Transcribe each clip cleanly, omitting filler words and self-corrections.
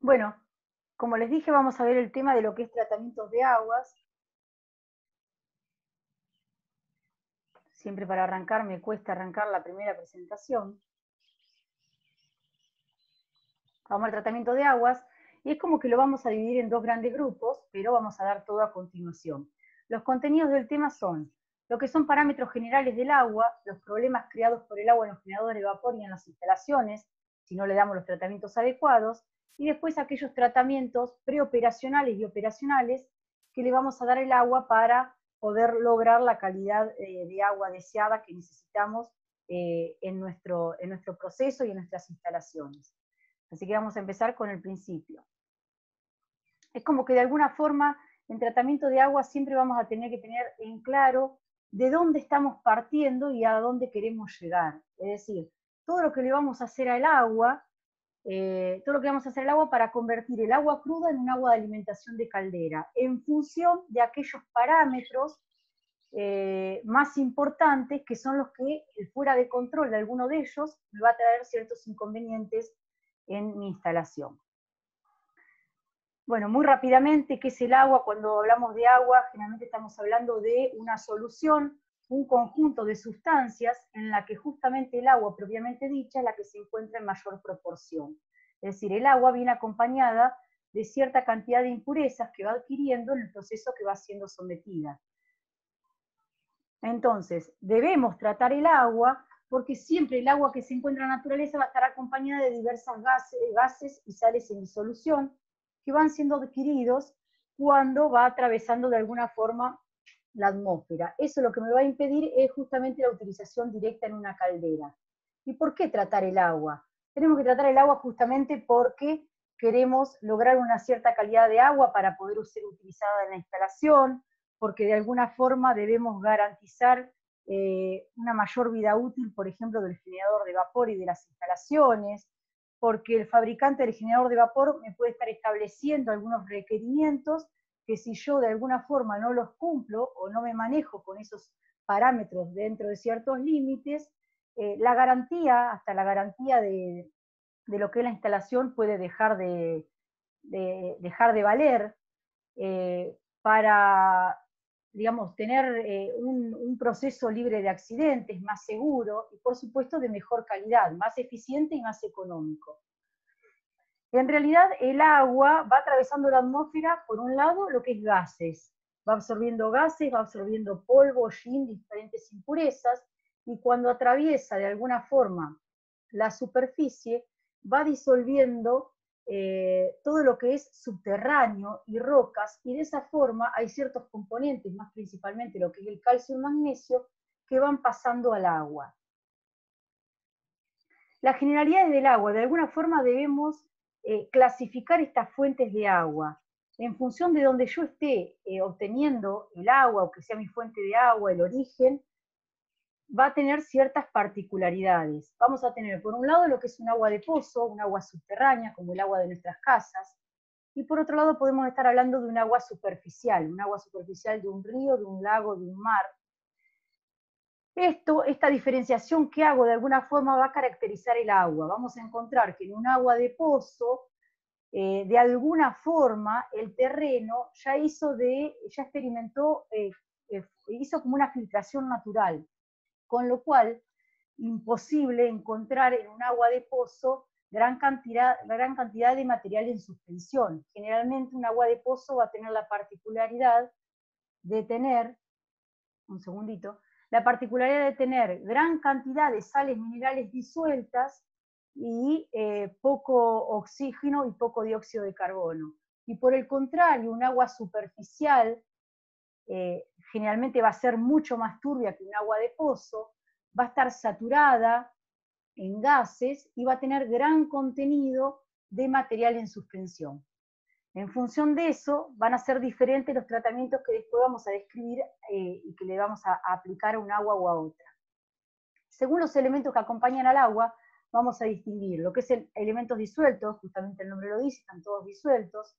Bueno, como les dije, vamos a ver el tema de lo que es tratamientos de aguas. Siempre para arrancar me cuesta arrancar la primera presentación. Vamos al tratamiento de aguas y es como que lo vamos a dividir en dos grandes grupos, pero vamos a dar todo a continuación. Los contenidos del tema son lo que son parámetros generales del agua, los problemas creados por el agua en los generadores de vapor y en las instalaciones, si no le damos los tratamientos adecuados, y después aquellos tratamientos preoperacionales y operacionales que le vamos a dar al agua para poder lograr la calidad de agua deseada que necesitamos en nuestro proceso y en nuestras instalaciones. Así que vamos a empezar con el principio. Es como que de alguna forma en tratamiento de agua siempre vamos a tener que tener en claro de dónde estamos partiendo y a dónde queremos llegar. Es decir, todo lo que le vamos a hacer al agua, para convertir el agua cruda en un agua de alimentación de caldera, en función de aquellos parámetros más importantes, que son los que fuera de control de alguno de ellos me va a traer ciertos inconvenientes en mi instalación. Bueno, muy rápidamente, ¿qué es el agua? Cuando hablamos de agua, generalmente estamos hablando de una solución, un conjunto de sustancias en la que justamente el agua propiamente dicha es la que se encuentra en mayor proporción. Es decir, el agua viene acompañada de cierta cantidad de impurezas que va adquiriendo en el proceso que va siendo sometida. Entonces, debemos tratar el agua porque siempre el agua que se encuentra en la naturaleza va a estar acompañada de diversas gases y sales en disolución que van siendo adquiridos cuando va atravesando de alguna forma la atmósfera. Eso lo que me va a impedir es justamente la utilización directa en una caldera. ¿Y por qué tratar el agua? Tenemos que tratar el agua justamente porque queremos lograr una cierta calidad de agua para poder ser utilizada en la instalación, porque de alguna forma debemos garantizar una mayor vida útil, por ejemplo, del generador de vapor y de las instalaciones, porque el fabricante del generador de vapor me puede estar estableciendo algunos requerimientos que si yo de alguna forma no los cumplo o no me manejo con esos parámetros dentro de ciertos límites, la garantía, hasta la garantía de lo que es la instalación puede dejar de valer para, digamos, tener un proceso libre de accidentes, más seguro y por supuesto de mejor calidad, más eficiente y más económico. En realidad el agua va atravesando la atmósfera, por un lado, lo que es gases. Va absorbiendo gases, va absorbiendo polvo, hollín, diferentes impurezas, y cuando atraviesa de alguna forma la superficie, va disolviendo todo lo que es subterráneo y rocas, y de esa forma hay ciertos componentes, más principalmente lo que es el calcio y el magnesio, que van pasando al agua. Las generalidades del agua, de alguna forma debemos clasificar estas fuentes de agua. En función de donde yo esté obteniendo el agua, o que sea mi fuente de agua, el origen, va a tener ciertas particularidades. Vamos a tener, por un lado, lo que es un agua de pozo, un agua subterránea, como el agua de nuestras casas, y por otro lado podemos estar hablando de un agua superficial de un río, de un lago, de un mar. Esta diferenciación que hago de alguna forma va a caracterizar el agua. Vamos a encontrar que en un agua de pozo, de alguna forma, el terreno ya experimentó, hizo como una filtración natural, con lo cual imposible encontrar en un agua de pozo gran cantidad de material en suspensión. Generalmente un agua de pozo va a tener la particularidad de tener, un segundito, la particularidad de tener gran cantidad de sales minerales disueltas y poco oxígeno y poco dióxido de carbono. Y por el contrario, un agua superficial generalmente va a ser mucho más turbia que un agua de pozo, va a estar saturada en gases y va a tener gran contenido de material en suspensión. En función de eso, van a ser diferentes los tratamientos que después vamos a describir y que le vamos a aplicar a un agua o a otra. Según los elementos que acompañan al agua, vamos a distinguir lo que es elementos disueltos, justamente el nombre lo dice, están todos disueltos,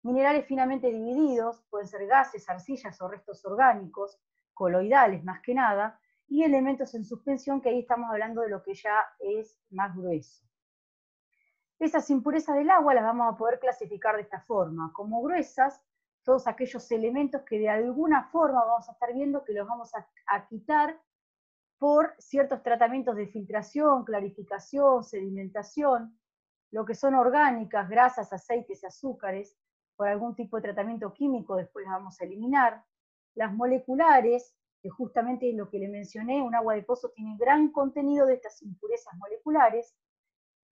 minerales finamente divididos, pueden ser gases, arcillas o restos orgánicos, coloidales más que nada, y elementos en suspensión, que ahí estamos hablando de lo que ya es más grueso. Esas impurezas del agua las vamos a poder clasificar de esta forma, como gruesas, todos aquellos elementos que de alguna forma vamos a estar viendo que los vamos a quitar por ciertos tratamientos de filtración, clarificación, sedimentación, lo que son orgánicas, grasas, aceites y azúcares, por algún tipo de tratamiento químico, después las vamos a eliminar. Las moleculares, que justamente es lo que le mencioné, un agua de pozo tiene gran contenido de estas impurezas moleculares,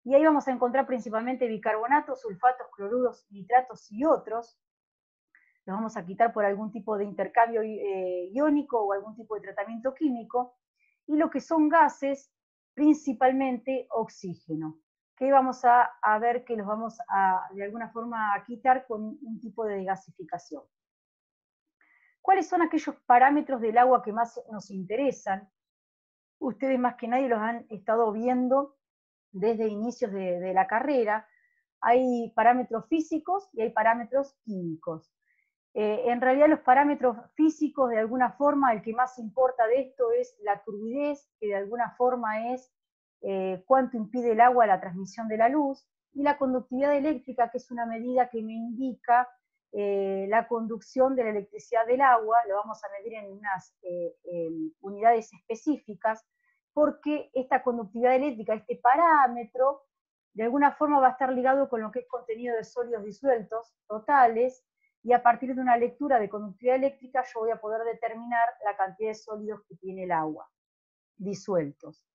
y ahí vamos a encontrar principalmente bicarbonatos, sulfatos, cloruros, nitratos y otros. Los vamos a quitar por algún tipo de intercambio iónico o algún tipo de tratamiento químico. Y lo que son gases, principalmente oxígeno, que vamos a ver que los vamos a, de alguna forma, a quitar con un tipo de gasificación. ¿Cuáles son aquellos parámetros del agua que más nos interesan? Ustedes más que nadie los han estado viendo desde inicios de la carrera. Hay parámetros físicos y hay parámetros químicos. En realidad los parámetros físicos, de alguna forma, el que más importa de esto es la turbidez, que de alguna forma es cuánto impide el agua la transmisión de la luz, y la conductividad eléctrica, que es una medida que me indica la conducción de la electricidad del agua. Lo vamos a medir en unas unidades específicas, porque esta conductividad eléctrica, este parámetro, de alguna forma va a estar ligado con lo que es contenido de sólidos disueltos totales, y a partir de una lectura de conductividad eléctrica yo voy a poder determinar la cantidad de sólidos que tiene el agua disueltos.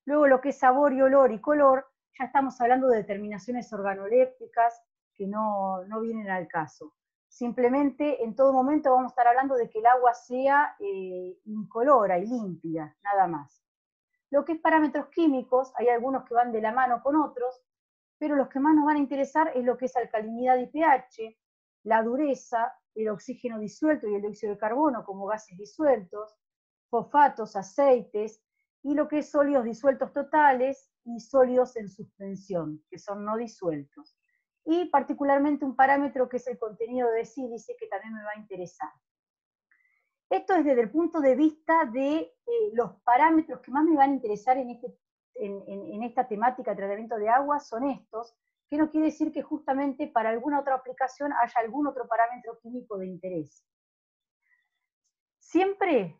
Luego lo que es sabor y olor y color, ya estamos hablando de determinaciones organolépticas que no vienen al caso. Simplemente en todo momento vamos a estar hablando de que el agua sea incolora y límpida, nada más. Lo que es parámetros químicos, hay algunos que van de la mano con otros, pero los que más nos van a interesar es lo que es alcalinidad y pH, la dureza, el oxígeno disuelto y el dióxido de carbono como gases disueltos, fosfatos, aceites, y lo que es sólidos disueltos totales y sólidos en suspensión, que son no disueltos. Y particularmente un parámetro que es el contenido de sílice, que también me va a interesar. Esto es desde el punto de vista de los parámetros que más me van a interesar en esta temática de tratamiento de agua, son estos, que no quiere decir que justamente para alguna otra aplicación haya algún otro parámetro químico de interés. Siempre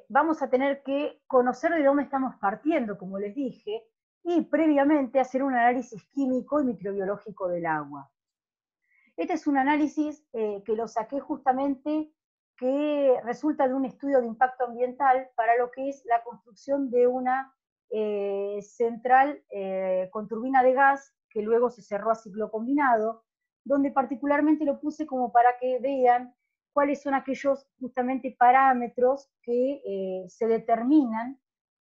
vamos a tener que conocer de dónde estamos partiendo, como les dije, y previamente hacer un análisis químico y microbiológico del agua. Este es un análisis que lo saqué justamente, que resulta de un estudio de impacto ambiental para lo que es la construcción de una central con turbina de gas que luego se cerró a ciclo combinado, donde particularmente lo puse como para que vean cuáles son aquellos justamente parámetros que se determinan,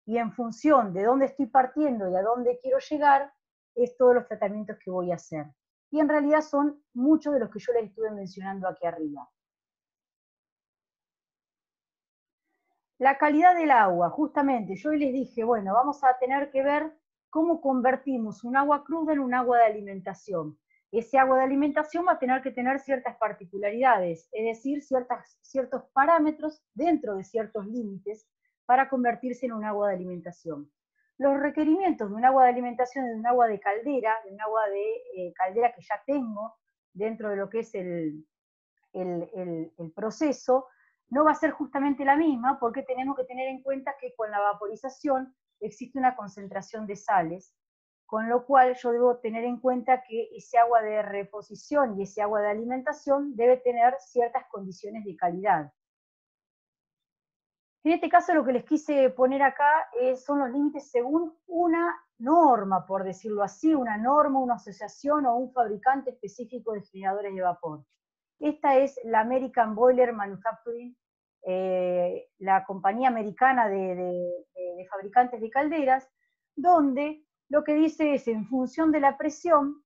y en función de dónde estoy partiendo y a dónde quiero llegar, es todos los tratamientos que voy a hacer. Y en realidad son muchos de los que yo les estuve mencionando aquí arriba. La calidad del agua, justamente, yo hoy les dije, bueno, vamos a tener que ver cómo convertimos un agua cruda en un agua de alimentación. Ese agua de alimentación va a tener que tener ciertas particularidades, es decir, ciertos parámetros dentro de ciertos límites para convertirse en un agua de alimentación. Los requerimientos de un agua de alimentación, de un agua de caldera, caldera que ya tengo dentro de lo que es el proceso, no va a ser justamente la misma, porque tenemos que tener en cuenta que con la vaporización existe una concentración de sales, con lo cual yo debo tener en cuenta que ese agua de reposición y ese agua de alimentación debe tener ciertas condiciones de calidad. En este caso lo que les quise poner acá son los límites según una norma, por decirlo así, una norma, una asociación o un fabricante específico de generadores de vapor. Esta es la American Boiler Manufacturing, la compañía americana de fabricantes de calderas, donde lo que dice es, en función de la presión,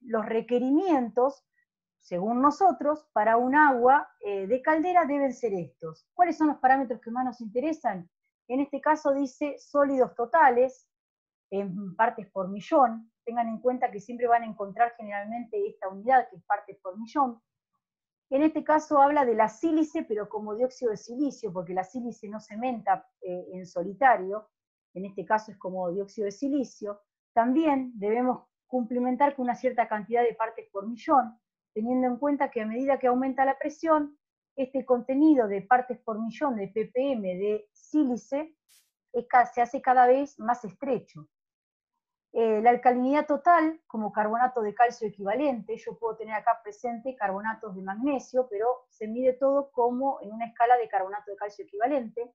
los requerimientos, según nosotros, para un agua de caldera deben ser estos. ¿Cuáles son los parámetros que más nos interesan? En este caso dice sólidos totales, en partes por millón. Tengan en cuenta que siempre van a encontrar generalmente esta unidad, que es partes por millón. En este caso habla de la sílice, pero como dióxido de silicio, porque la sílice no cementa en solitario, en este caso es como dióxido de silicio. También debemos cumplimentar con una cierta cantidad de partes por millón, teniendo en cuenta que a medida que aumenta la presión, este contenido de partes por millón de ppm de sílice se hace cada vez más estrecho. La alcalinidad total, como carbonato de calcio equivalente, yo puedo tener acá presente carbonatos de magnesio, pero se mide todo como en una escala de carbonato de calcio equivalente.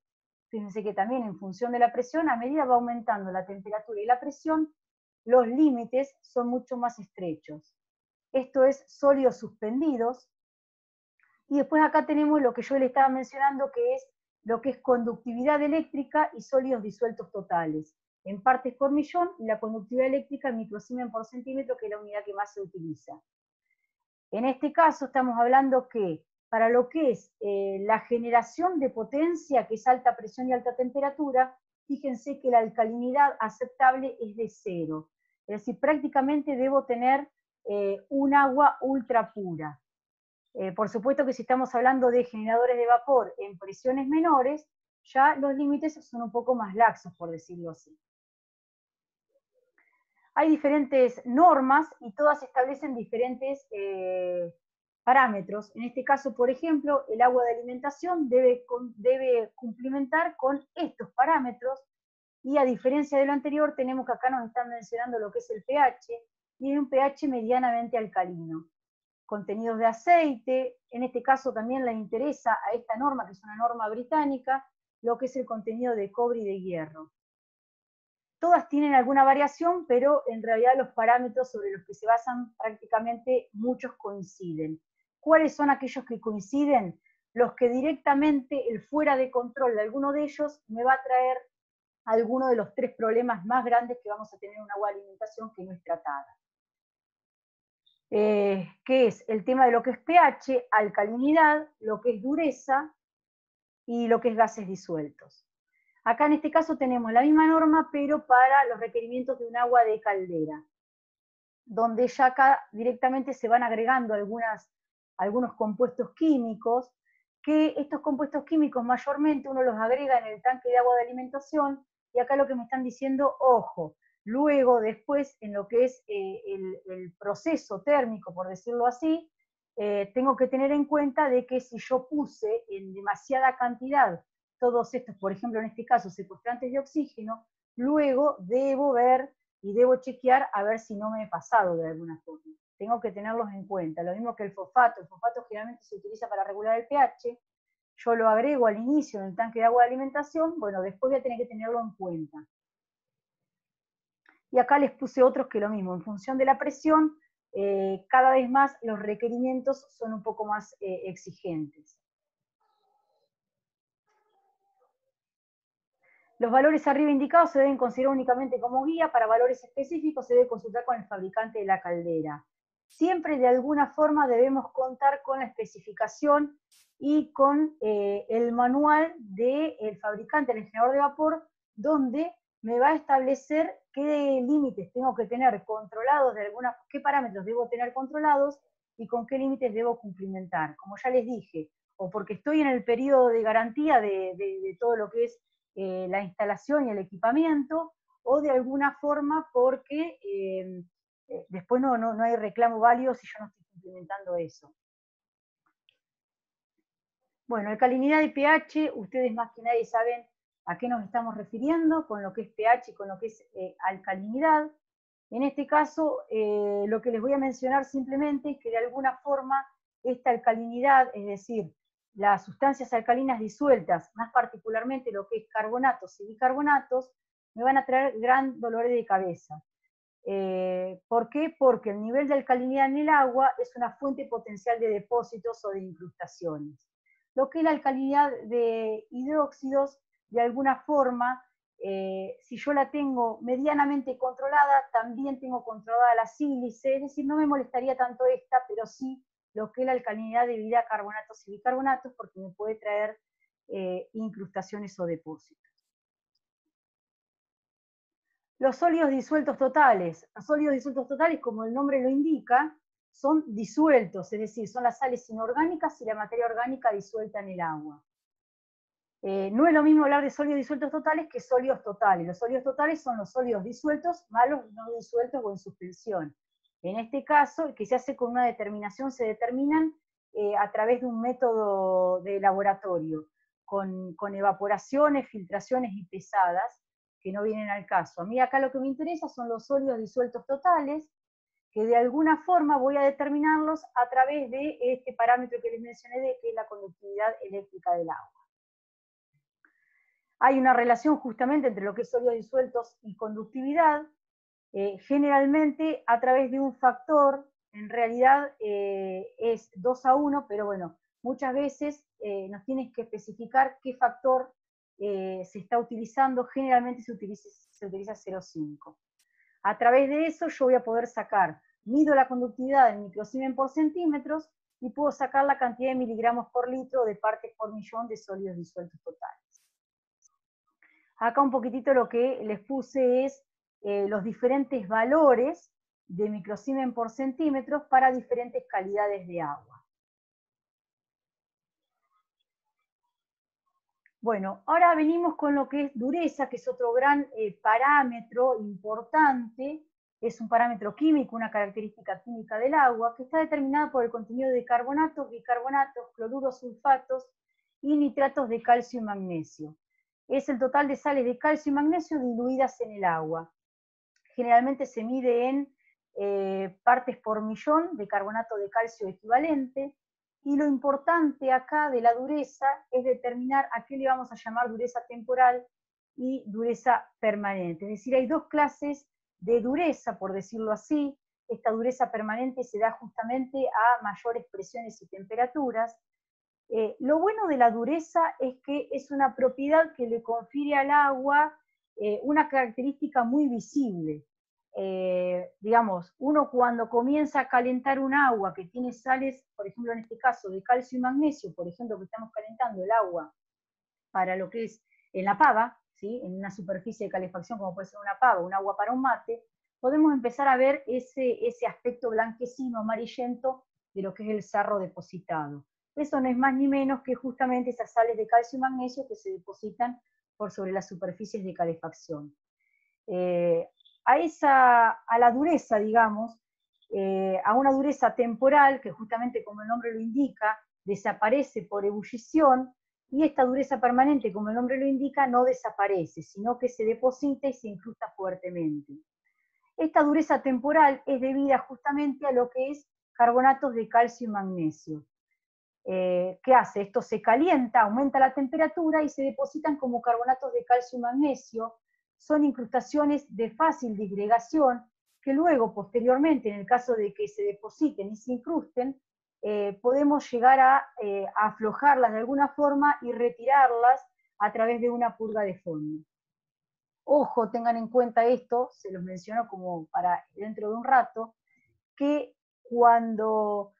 Fíjense que también en función de la presión, a medida va aumentando la temperatura y la presión, los límites son mucho más estrechos. Esto es sólidos suspendidos. Y después acá tenemos lo que yo le estaba mencionando, que es lo que es conductividad eléctrica y sólidos disueltos totales, en partes por millón, y la conductividad eléctrica en microsiemens por centímetro, que es la unidad que más se utiliza. En este caso estamos hablando que para lo que es la generación de potencia, que es alta presión y alta temperatura, fíjense que la alcalinidad aceptable es de 0. Es decir, prácticamente debo tener un agua ultra pura. Por supuesto que si estamos hablando de generadores de vapor en presiones menores, ya los límites son un poco más laxos, por decirlo así. Hay diferentes normas y todas establecen diferentes parámetros. En este caso, por ejemplo, el agua de alimentación debe cumplimentar con estos parámetros, y a diferencia de lo anterior, tenemos que acá nos están mencionando lo que es el pH, y un pH medianamente alcalino. Contenidos de aceite, en este caso también le interesa a esta norma, que es una norma británica, lo que es el contenido de cobre y de hierro. Todas tienen alguna variación, pero en realidad los parámetros sobre los que se basan prácticamente muchos coinciden. ¿Cuáles son aquellos que coinciden? Los que directamente el fuera de control de alguno de ellos me va a traer alguno de los 3 problemas más grandes que vamos a tener en un agua de alimentación que no es tratada. Que es el tema de lo que es pH, alcalinidad, lo que es dureza y lo que es gases disueltos. Acá en este caso tenemos la misma norma, pero para los requerimientos de un agua de caldera, donde ya acá directamente se van agregando algunos compuestos químicos, que estos compuestos químicos mayormente uno los agrega en el tanque de agua de alimentación, y acá lo que me están diciendo, ojo, luego después en lo que es el proceso térmico, por decirlo así, tengo que tener en cuenta de que si yo puse en demasiada cantidad todos estos, por ejemplo en este caso secuestrantes de oxígeno, luego debo ver y debo chequear a ver si no me he pasado de alguna forma. Tengo que tenerlos en cuenta. Lo mismo que el fosfato generalmente se utiliza para regular el pH, yo lo agrego al inicio en el tanque de agua de alimentación, bueno, después voy a tener que tenerlo en cuenta. Y acá les puse otros que lo mismo, en función de la presión, cada vez más los requerimientos son un poco más exigentes. Los valores arriba indicados se deben considerar únicamente como guía. Para valores específicos se debe consultar con el fabricante de la caldera. Siempre de alguna forma debemos contar con la especificación y con el manual del fabricante, el generador de vapor, donde me va a establecer qué límites tengo que tener controlados, qué parámetros debo tener controlados y con qué límites debo cumplimentar. Como ya les dije, o porque estoy en el periodo de garantía de todo lo que es la instalación y el equipamiento, o de alguna forma porque después no hay reclamo válido si yo no estoy cumplimentando eso. Bueno, alcalinidad y pH, ustedes más que nadie saben a qué nos estamos refiriendo con lo que es pH y con lo que es alcalinidad. En este caso, lo que les voy a mencionar simplemente es que de alguna forma esta alcalinidad, es decir, las sustancias alcalinas disueltas, más particularmente lo que es carbonatos y bicarbonatos, me van a traer gran dolores de cabeza. ¿Por qué? Porque el nivel de alcalinidad en el agua es una fuente potencial de depósitos o de incrustaciones. Lo que es la alcalinidad de hidróxidos, de alguna forma, si yo la tengo medianamente controlada, también tengo controlada la sílice, es decir, no me molestaría tanto esta, pero sí lo que es la alcalinidad debida a carbonatos y bicarbonatos, porque me puede traer incrustaciones o depósitos. Los sólidos disueltos totales. Los sólidos disueltos totales, como el nombre lo indica, son disueltos, es decir, son las sales inorgánicas y la materia orgánica disuelta en el agua. No es lo mismo hablar de sólidos disueltos totales que sólidos totales. Los sólidos totales son los sólidos disueltos más los no disueltos o en suspensión. En este caso, que se hace con una determinación, se determinan a través de un método de laboratorio, con evaporaciones, filtraciones y pesadas, que no vienen al caso. A mí acá lo que me interesa son los sólidos disueltos totales, que de alguna forma voy a determinarlos a través de este parámetro que les mencioné, que es la conductividad eléctrica del agua. Hay una relación justamente entre lo que es sólidos disueltos y conductividad, generalmente a través de un factor, en realidad es 2:1, pero bueno, muchas veces nos tienes que especificar qué factor se está utilizando, generalmente se utiliza 0,5. A través de eso yo voy a poder sacar, mido la conductividad en microsiemens por centímetros y puedo sacar la cantidad de miligramos por litro de partes por millón de sólidos disueltos totales. Acá un poquitito lo que les puse es los diferentes valores de microsiemens por centímetros para diferentes calidades de agua. Bueno, ahora venimos con lo que es dureza, que es otro gran parámetro importante. Es un parámetro químico, una característica química del agua, que está determinada por el contenido de carbonatos, bicarbonatos, cloruros, sulfatos y nitratos de calcio y magnesio. Es el total de sales de calcio y magnesio diluidas en el agua. Generalmente se mide en partes por millón de carbonato de calcio equivalente, y lo importante acá de la dureza es determinar a qué le vamos a llamar dureza temporal y dureza permanente. Es decir, hay dos clases de dureza, por decirlo así. Esta dureza permanente se da justamente a mayores presiones y temperaturas. Lo bueno de la dureza es que es una propiedad que le confiere al agua una característica muy visible. Digamos, uno cuando comienza a calentar un agua que tiene sales, por ejemplo en este caso de calcio y magnesio, por ejemplo que estamos calentando el agua para lo que es en la pava, ¿sí? En una superficie de calefacción como puede ser una pava, un agua para un mate, podemos empezar a ver ese aspecto blanquecino, amarillento de lo que es el sarro depositado. Eso no es más ni menos que justamente esas sales de calcio y magnesio que se depositan por sobre las superficies de calefacción. A la dureza, digamos, a una dureza temporal, que justamente como el nombre lo indica, desaparece por ebullición, y esta dureza permanente, como el nombre lo indica, no desaparece, sino que se deposita y se incrusta fuertemente. Esta dureza temporal es debida justamente a lo que es carbonatos de calcio y magnesio. ¿Qué hace? Esto se calienta, aumenta la temperatura y se depositan como carbonatos de calcio y magnesio. Son incrustaciones de fácil disgregación que luego, posteriormente, en el caso de que se depositen y se incrusten, podemos llegar a aflojarlas de alguna forma y retirarlas a través de una purga de fondo. Ojo, tengan en cuenta esto, se los menciono como para dentro de un rato, que cuando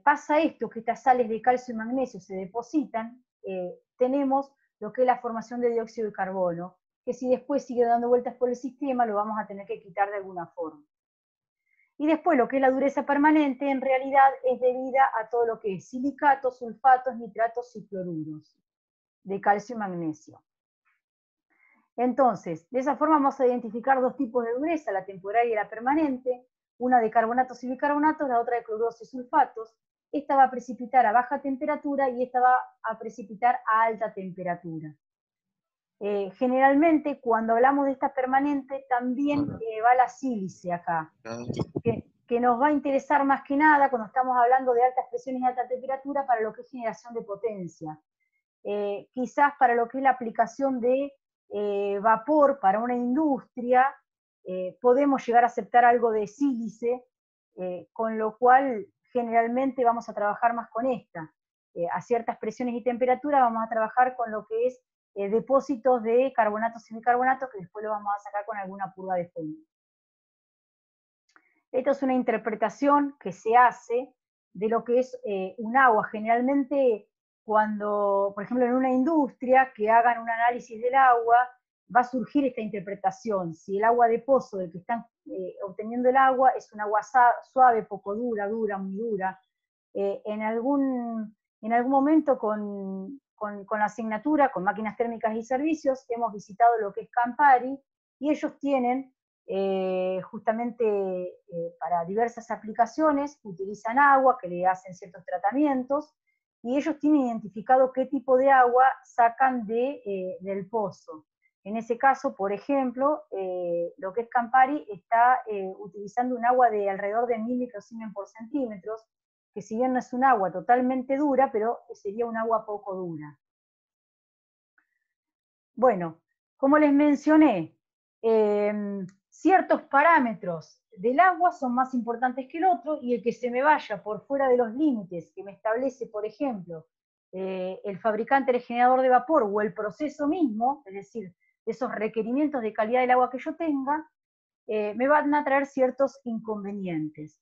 pasa esto, que estas sales de calcio y magnesio se depositan, tenemos lo que es la formación de dióxido de carbono, que si después sigue dando vueltas por el sistema, lo vamos a tener que quitar de alguna forma. Y después lo que es la dureza permanente, en realidad es debida a todo lo que es silicatos, sulfatos, nitratos y cloruros de calcio y magnesio. Entonces, de esa forma vamos a identificar dos tipos de dureza, la temporal y la permanente, una de carbonatos y bicarbonatos, la otra de cloruros y sulfatos. Esta va a precipitar a baja temperatura y esta va a precipitar a alta temperatura. Generalmente, cuando hablamos de esta permanente, también va la sílice acá, que nos va a interesar más que nada cuando estamos hablando de altas presiones y alta temperatura para lo que es generación de potencia. Quizás para lo que es la aplicación de vapor para una industria, podemos llegar a aceptar algo de sílice, con lo cual generalmente vamos a trabajar más con esta. A ciertas presiones y temperaturas vamos a trabajar con lo que es depósitos de carbonatos y bicarbonatos, que después lo vamos a sacar con alguna purga de fondo. Esto es una interpretación que se hace de lo que es un agua. Generalmente cuando, por ejemplo, en una industria que hagan un análisis del agua, va a surgir esta interpretación. Si el agua de pozo del que están obteniendo el agua es un agua suave, poco dura, muy dura, en algún momento con con la asignatura, con máquinas térmicas y servicios, hemos visitado lo que es Campari, y ellos tienen justamente para diversas aplicaciones, utilizan agua, que le hacen ciertos tratamientos, y ellos tienen identificado qué tipo de agua sacan del pozo. En ese caso, por ejemplo, lo que es Campari está utilizando un agua de alrededor de 1000 microsiemens por centímetros, que si bien no es un agua totalmente dura, pero sería un agua poco dura. Bueno, como les mencioné, ciertos parámetros del agua son más importantes que el otro, y el que se me vaya por fuera de los límites que me establece, por ejemplo, el fabricante del generador de vapor o el proceso mismo, es decir, esos requerimientos de calidad del agua que yo tenga, me van a traer ciertos inconvenientes.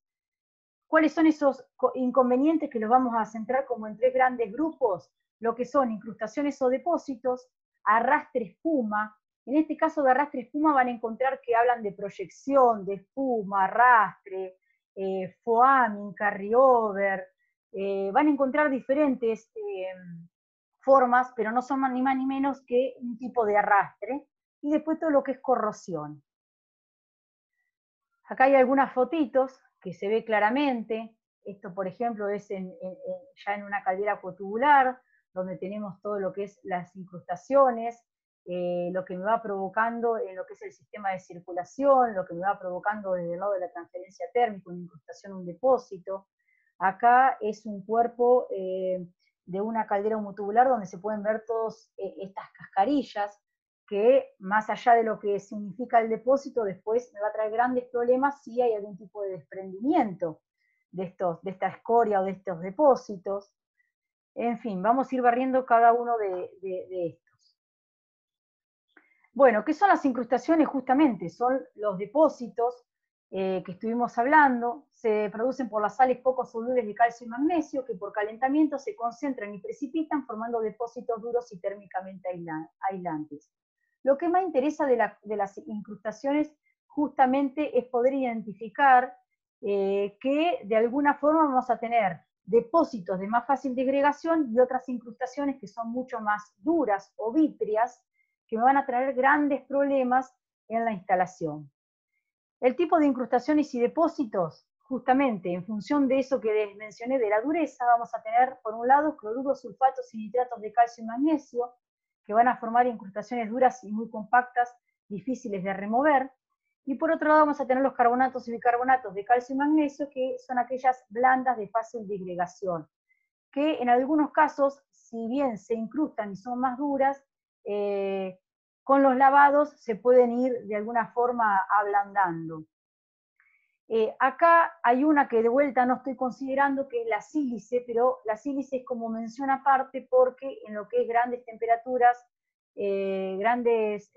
¿Cuáles son esos inconvenientes? Que los vamos a centrar como en 3 grandes grupos: lo que son incrustaciones o depósitos, arrastre espuma. En este caso de arrastre espuma van a encontrar que hablan de proyección, de espuma, arrastre, foaming, carryover, van a encontrar diferentes formas, pero no son ni más ni menos que un tipo de arrastre. Y después todo lo que es corrosión. Acá hay algunas fotitos que se ve claramente. Esto, por ejemplo, es ya en una caldera acuotubular, donde tenemos todo lo que es las incrustaciones, lo que me va provocando en lo que es el sistema de circulación, lo que me va provocando desde el lado de la transferencia térmica, una incrustación, un depósito. Acá es un cuerpo de una caldera homotubular donde se pueden ver todas estas cascarillas, que más allá de lo que significa el depósito, después me va a traer grandes problemas si hay algún tipo de desprendimiento de esta escoria o de estos depósitos. En fin, vamos a ir barriendo cada uno de estos. Bueno, ¿qué son las incrustaciones? Justamente son los depósitos que estuvimos hablando. Se producen por las sales poco solubles de calcio y magnesio, que por calentamiento se concentran y precipitan formando depósitos duros y térmicamente aislantes. Lo que más interesa de las incrustaciones justamente es poder identificar que de alguna forma vamos a tener depósitos de más fácil disgregación y otras incrustaciones que son mucho más duras o vítreas, que me van a traer grandes problemas en la instalación. El tipo de incrustaciones y depósitos, justamente en función de eso que les mencioné de la dureza, vamos a tener por un lado cloruros, sulfatos y nitratos de calcio y magnesio, que van a formar incrustaciones duras y muy compactas, difíciles de remover. Y por otro lado vamos a tener los carbonatos y bicarbonatos de calcio y magnesio, que son aquellas blandas de fácil disgregación, que en algunos casos, si bien se incrustan y son más duras, con los lavados se pueden ir de alguna forma ablandando. Acá hay una que de vuelta no estoy considerando, que es la sílice, pero la sílice es como mención aparte porque en lo que es grandes temperaturas, grandes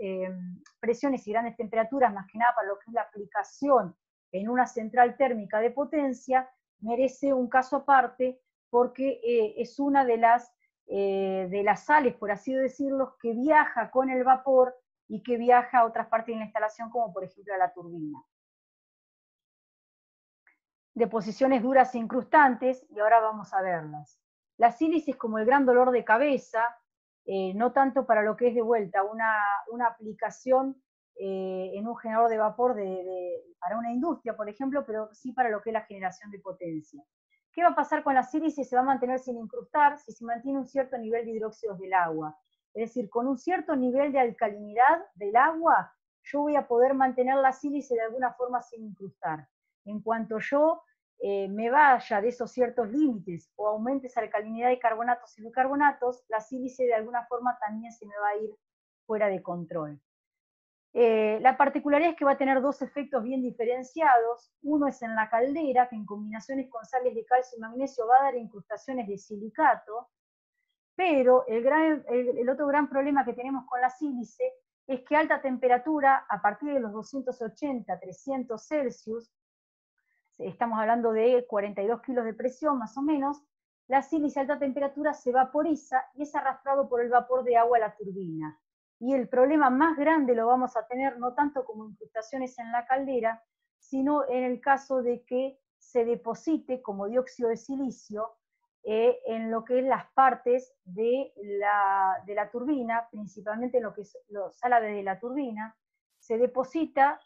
presiones y grandes temperaturas, más que nada para lo que es la aplicación en una central térmica de potencia, merece un caso aparte porque es una de las sales, por así decirlo, que viaja con el vapor y que viaja a otras partes de la instalación, como por ejemplo a la turbina. Deposiciones duras e incrustantes, y ahora vamos a verlas. La sílice es como el gran dolor de cabeza, no tanto para lo que es de vuelta una aplicación en un generador de vapor para una industria, por ejemplo, pero sí para lo que es la generación de potencia. ¿Qué va a pasar con la sílice? Se va a mantener sin incrustar si se mantiene un cierto nivel de hidróxidos del agua. Es decir, con un cierto nivel de alcalinidad del agua, yo voy a poder mantener la sílice de alguna forma sin incrustar. En cuanto yo me vaya de esos ciertos límites o aumente esa alcalinidad de carbonatos y bicarbonatos, la sílice de alguna forma también se me va a ir fuera de control. La particularidad es que va a tener dos efectos bien diferenciados. Uno es en la caldera, que en combinaciones con sales de calcio y magnesio va a dar incrustaciones de silicato, pero el otro gran problema que tenemos con la sílice es que a alta temperatura, a partir de los 280, 300 Celsius, estamos hablando de 42 kilos de presión más o menos, la sílice a alta temperatura se vaporiza y es arrastrado por el vapor de agua a la turbina. Y el problema más grande lo vamos a tener no tanto como incrustaciones en la caldera, sino en el caso de que se deposite como dióxido de silicio en lo que es las partes de la turbina, principalmente en lo que es los álabes de la turbina, se deposita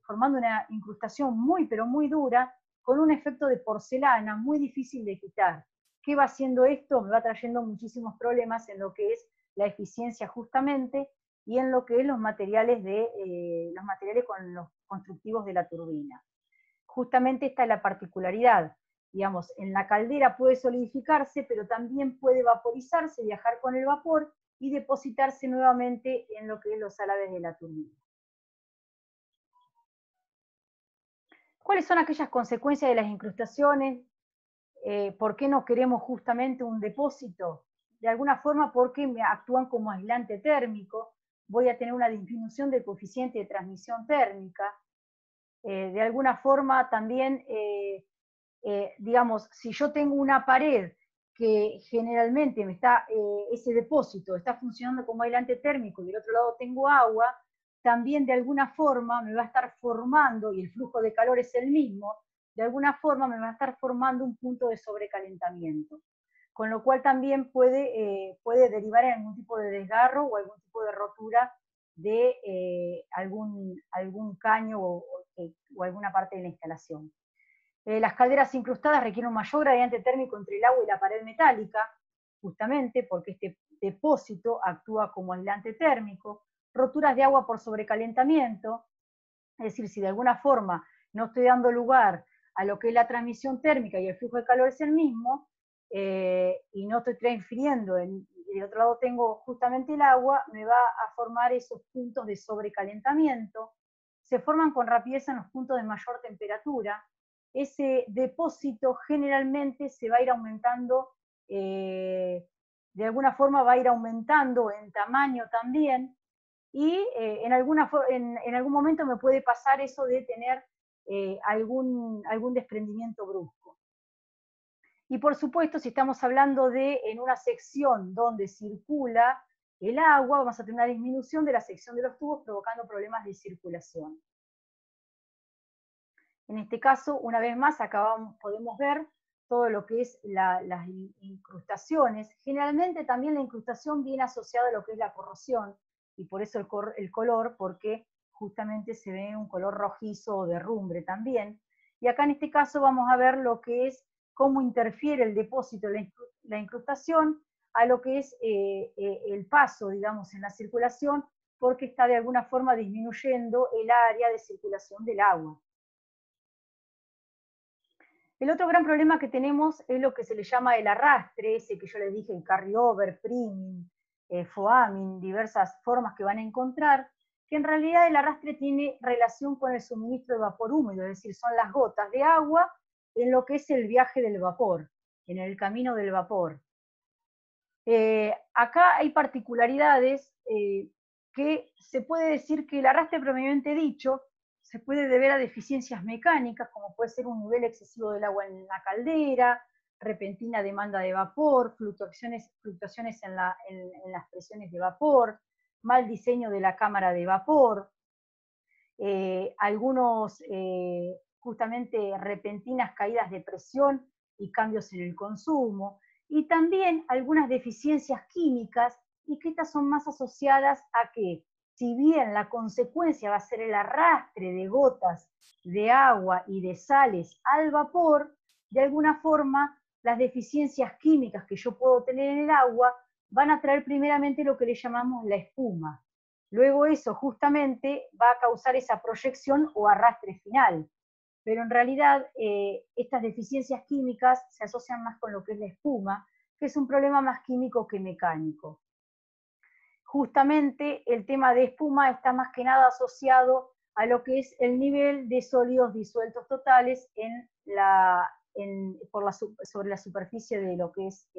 formando una incrustación muy, pero muy dura, con un efecto de porcelana muy difícil de quitar. ¿Qué va haciendo esto? Me va trayendo muchísimos problemas en lo que es la eficiencia justamente y en lo que es los materiales con los constructivos de la turbina. Justamente esta es la particularidad. Digamos, en la caldera puede solidificarse, pero también puede vaporizarse, viajar con el vapor y depositarse nuevamente en lo que es los álabes de la turbina. ¿Cuáles son aquellas consecuencias de las incrustaciones? ¿Por qué no queremos justamente un depósito? De alguna forma porque me actúan como aislante térmico, voy a tener una disminución del coeficiente de transmisión térmica. De alguna forma también, digamos, si yo tengo una pared que generalmente ese depósito está funcionando como aislante térmico y del otro lado tengo agua, también de alguna forma me va a estar formando, y el flujo de calor es el mismo, de alguna forma me va a estar formando un punto de sobrecalentamiento. Con lo cual también puede derivar en algún tipo de desgarro o algún tipo de rotura de algún caño o alguna parte de la instalación. Las calderas incrustadas requieren un mayor gradiente térmico entre el agua y la pared metálica, justamente porque este depósito actúa como aislante térmico. Roturas de agua por sobrecalentamiento, es decir, si de alguna forma no estoy dando lugar a lo que es la transmisión térmica y el flujo de calor es el mismo, y no estoy transfiriendo, y del otro lado tengo justamente el agua, me va a formar esos puntos de sobrecalentamiento. Se forman con rapidez en los puntos de mayor temperatura. Ese depósito generalmente se va a ir aumentando, de alguna forma va a ir aumentando en tamaño también, y en algún momento me puede pasar eso de tener algún desprendimiento brusco. Y por supuesto, si estamos hablando en una sección donde circula el agua, vamos a tener una disminución de la sección de los tubos provocando problemas de circulación. En este caso, una vez más, acá podemos ver todo lo que es las incrustaciones. Generalmente también la incrustación viene asociada a lo que es la corrosión, y por eso el color, porque justamente se ve un color rojizo o derrumbre también. Y acá en este caso vamos a ver lo que es cómo interfiere el depósito de la incrustación a lo que es el paso, digamos, en la circulación, porque está de alguna forma disminuyendo el área de circulación del agua. El otro gran problema que tenemos es lo que se le llama el arrastre, ese que yo les dije, el carryover, priming, foaming, diversas formas que van a encontrar, que en realidad el arrastre tiene relación con el suministro de vapor húmedo, es decir, son las gotas de agua en lo que es el viaje del vapor, en el camino del vapor. Acá hay particularidades que se puede decir que el arrastre propiamente dicho se puede deber a deficiencias mecánicas, como puede ser un nivel excesivo del agua en la caldera, repentina demanda de vapor, fluctuaciones en las presiones de vapor, mal diseño de la cámara de vapor, algunos justamente repentinas caídas de presión y cambios en el consumo, y también algunas deficiencias químicas, y que estas son más asociadas a que, si bien la consecuencia va a ser el arrastre de gotas de agua y de sales al vapor, de alguna forma las deficiencias químicas que yo puedo tener en el agua van a traer primeramente lo que le llamamos la espuma. Luego eso justamente va a causar esa proyección o arrastre final. Pero en realidad estas deficiencias químicas se asocian más con lo que es la espuma, que es un problema más químico que mecánico. Justamente el tema de espuma está más que nada asociado a lo que es el nivel de sólidos disueltos totales sobre la superficie de lo que es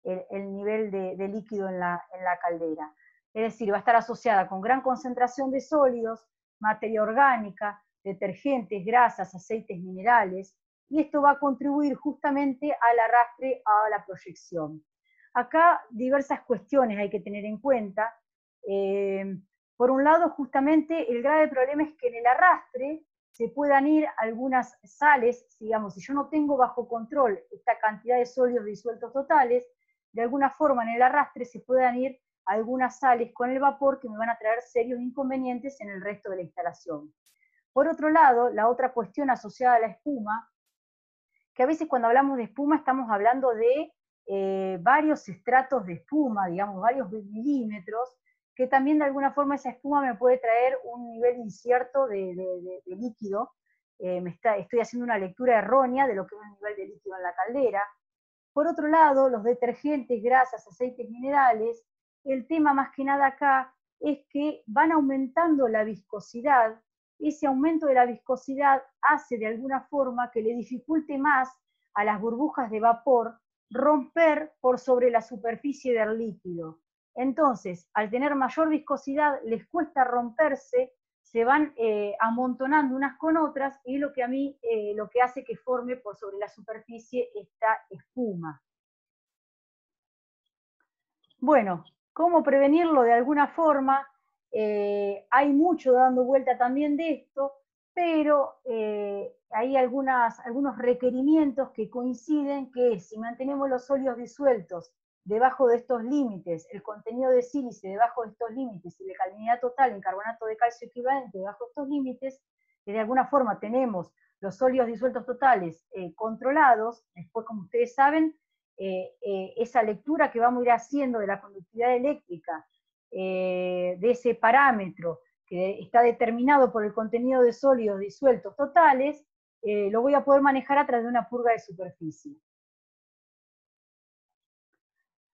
el nivel de líquido en la caldera. Es decir, va a estar asociada con gran concentración de sólidos, materia orgánica, detergentes, grasas, aceites minerales, y esto va a contribuir justamente al arrastre, a la proyección. Acá diversas cuestiones hay que tener en cuenta. Por un lado, justamente el grave problema es que en el arrastre se puedan ir algunas sales, digamos, si yo no tengo bajo control esta cantidad de sólidos disueltos totales, de alguna forma en el arrastre se puedan ir algunas sales con el vapor que me van a traer serios inconvenientes en el resto de la instalación. Por otro lado, la otra cuestión asociada a la espuma, que a veces cuando hablamos de espuma estamos hablando de varios estratos de espuma, digamos, varios milímetros, que también de alguna forma esa espuma me puede traer un nivel incierto de líquido. Estoy haciendo una lectura errónea de lo que es el nivel de líquido en la caldera. Por otro lado, los detergentes, grasas, aceites minerales, el tema más que nada acá es que van aumentando la viscosidad. Ese aumento de la viscosidad hace de alguna forma que le dificulte más a las burbujas de vapor romper por sobre la superficie del líquido. Entonces, al tener mayor viscosidad, les cuesta romperse, se van amontonando unas con otras, y lo que a mí lo que hace que forme por sobre la superficie esta espuma. Bueno, ¿cómo prevenirlo de alguna forma? Hay mucho dando vuelta también de esto, pero hay algunos requerimientos que coinciden, que si mantenemos los sólidos disueltos debajo de estos límites, el contenido de sílice debajo de estos límites y la alcalinidad total en carbonato de calcio equivalente debajo de estos límites, que de alguna forma tenemos los sólidos disueltos totales controlados. Después, como ustedes saben, esa lectura que vamos a ir haciendo de la conductividad eléctrica, de ese parámetro que está determinado por el contenido de sólidos disueltos totales, lo voy a poder manejar a través de una purga de superficie.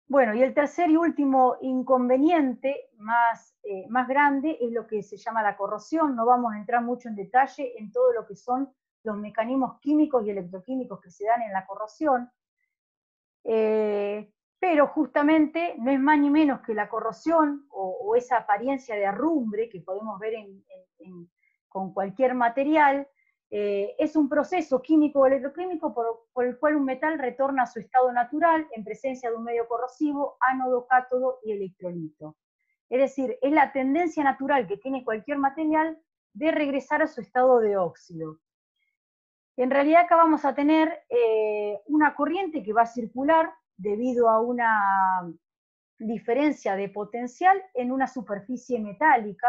Bueno, y el tercer y último inconveniente más grande es lo que se llama la corrosión. No vamos a entrar mucho en detalle en todo lo que son los mecanismos químicos y electroquímicos que se dan en la corrosión, pero justamente no es más ni menos que la corrosión o esa apariencia de herrumbre que podemos ver con cualquier material. Es un proceso químico o electroquímico por el cual un metal retorna a su estado natural en presencia de un medio corrosivo, ánodo, cátodo y electrolito. Es decir, es la tendencia natural que tiene cualquier material de regresar a su estado de óxido. En realidad acá vamos a tener una corriente que va a circular debido a una diferencia de potencial en una superficie metálica.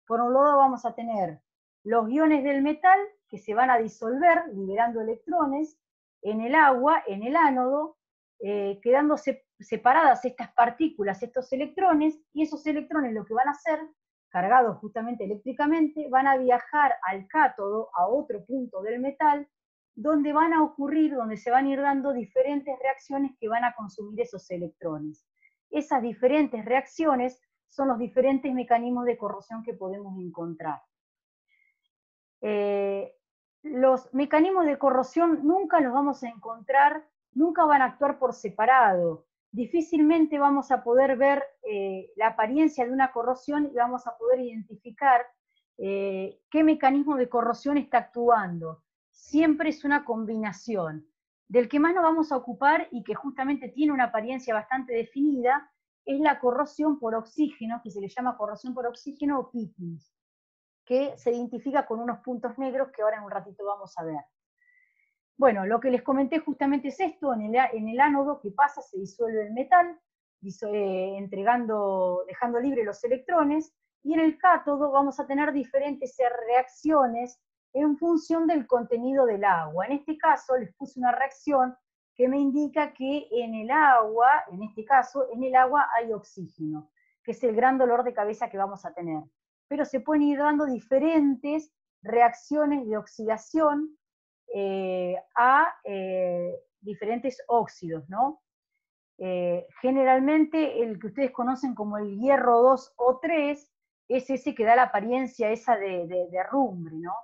Por un lado vamos a tener los iones del metal que se van a disolver liberando electrones en el agua, en el ánodo, quedando separadas estas partículas, estos electrones, y esos electrones lo que van a hacer, cargados justamente eléctricamente, van a viajar al cátodo, a otro punto del metal, donde van a ocurrir, donde se van a ir dando diferentes reacciones que van a consumir esos electrones. Esas diferentes reacciones son los diferentes mecanismos de corrosión que podemos encontrar. Los mecanismos de corrosión nunca los vamos a encontrar, nunca van a actuar por separado. Difícilmente vamos a poder ver la apariencia de una corrosión y vamos a poder identificar qué mecanismo de corrosión está actuando. Siempre es una combinación. Del que más nos vamos a ocupar y que justamente tiene una apariencia bastante definida es la corrosión por oxígeno, que se le llama corrosión por oxígeno o pitting, que se identifica con unos puntos negros que ahora en un ratito vamos a ver. Bueno, lo que les comenté justamente es esto: en el ánodo, ¿qué pasa? Se disuelve el metal, dejando libre los electrones, y en el cátodo vamos a tener diferentes reacciones en función del contenido del agua. En este caso les puse una reacción que me indica que en el agua, en este caso, en el agua hay oxígeno, que es el gran dolor de cabeza que vamos a tener. Pero se pueden ir dando diferentes reacciones de oxidación a diferentes óxidos, ¿no? Generalmente el que ustedes conocen como el hierro 2 o 3 es ese que da la apariencia esa de herrumbre, ¿no?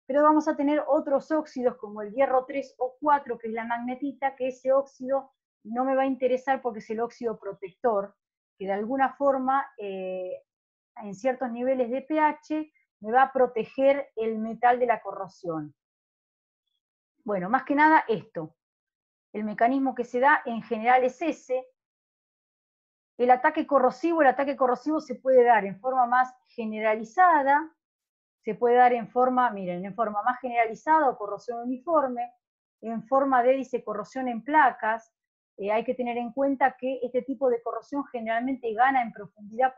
Pero vamos a tener otros óxidos como el hierro 3 o 4, que es la magnetita, que ese óxido no me va a interesar porque es el óxido protector, que de alguna forma en ciertos niveles de pH me va a proteger el metal de la corrosión. Bueno, más que nada esto. El mecanismo que se da en general es ese. El ataque corrosivo se puede dar en forma más generalizada, Se puede dar en forma, miren, en forma más generalizada o corrosión uniforme, en forma de, dice, corrosión en placas. Hay que tener en cuenta que este tipo de corrosión generalmente gana en profundidad,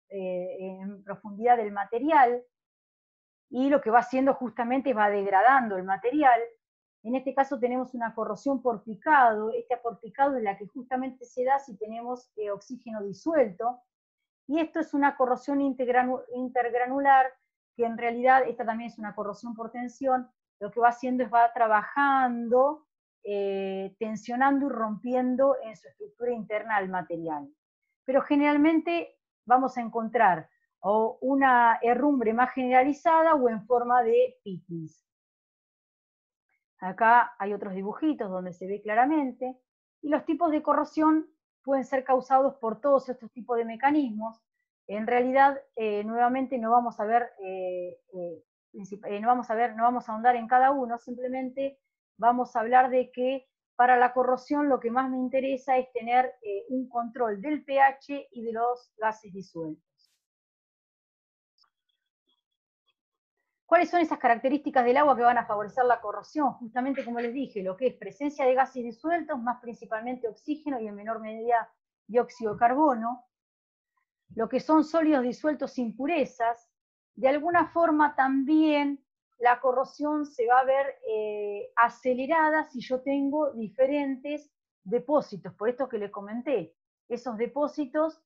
en profundidad del material, y lo que va haciendo justamente va degradando el material. En este caso tenemos una corrosión por picado. Esta por picado es la que justamente se da si tenemos oxígeno disuelto. Y esto es una corrosión intergranular, que en realidad esta también es una corrosión por tensión. Lo que va haciendo es va trabajando, tensionando y rompiendo en su estructura interna el material. Pero generalmente vamos a encontrar o una herrumbre más generalizada o en forma de pitings. Acá hay otros dibujitos donde se ve claramente. Y los tipos de corrosión pueden ser causados por todos estos tipos de mecanismos. En realidad, nuevamente no vamos a ver, no vamos a ahondar en cada uno, simplemente vamos a hablar de que para la corrosión lo que más me interesa es tener un control del pH y de los gases disueltos. ¿Cuáles son esas características del agua que van a favorecer la corrosión? Justamente como les dije, lo que es presencia de gases disueltos, más principalmente oxígeno y en menor medida dióxido de carbono. Lo que son sólidos disueltos sin purezas. De alguna forma también la corrosión se va a ver acelerada si yo tengo diferentes depósitos, por esto que les comenté. Esos depósitos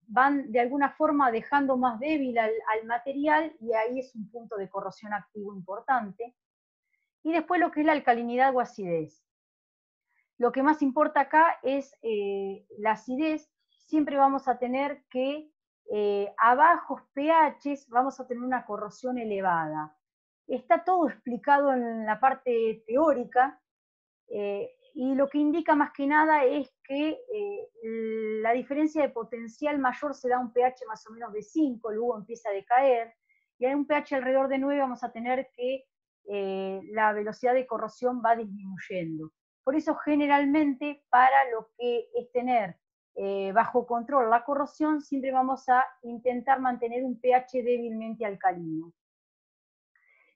van de alguna forma dejando más débil al material y ahí es un punto de corrosión activo importante. Y después lo que es la alcalinidad o acidez. Lo que más importa acá es la acidez. Siempre vamos a tener que a bajos pHs vamos a tener una corrosión elevada. Está todo explicado en la parte teórica, y lo que indica más que nada es que la diferencia de potencial mayor se da a un pH más o menos de 5, luego empieza a decaer, y a un pH alrededor de 9 vamos a tener que la velocidad de corrosión va disminuyendo. Por eso generalmente para lo que es tener bajo control la corrosión, siempre vamos a intentar mantener un pH débilmente alcalino.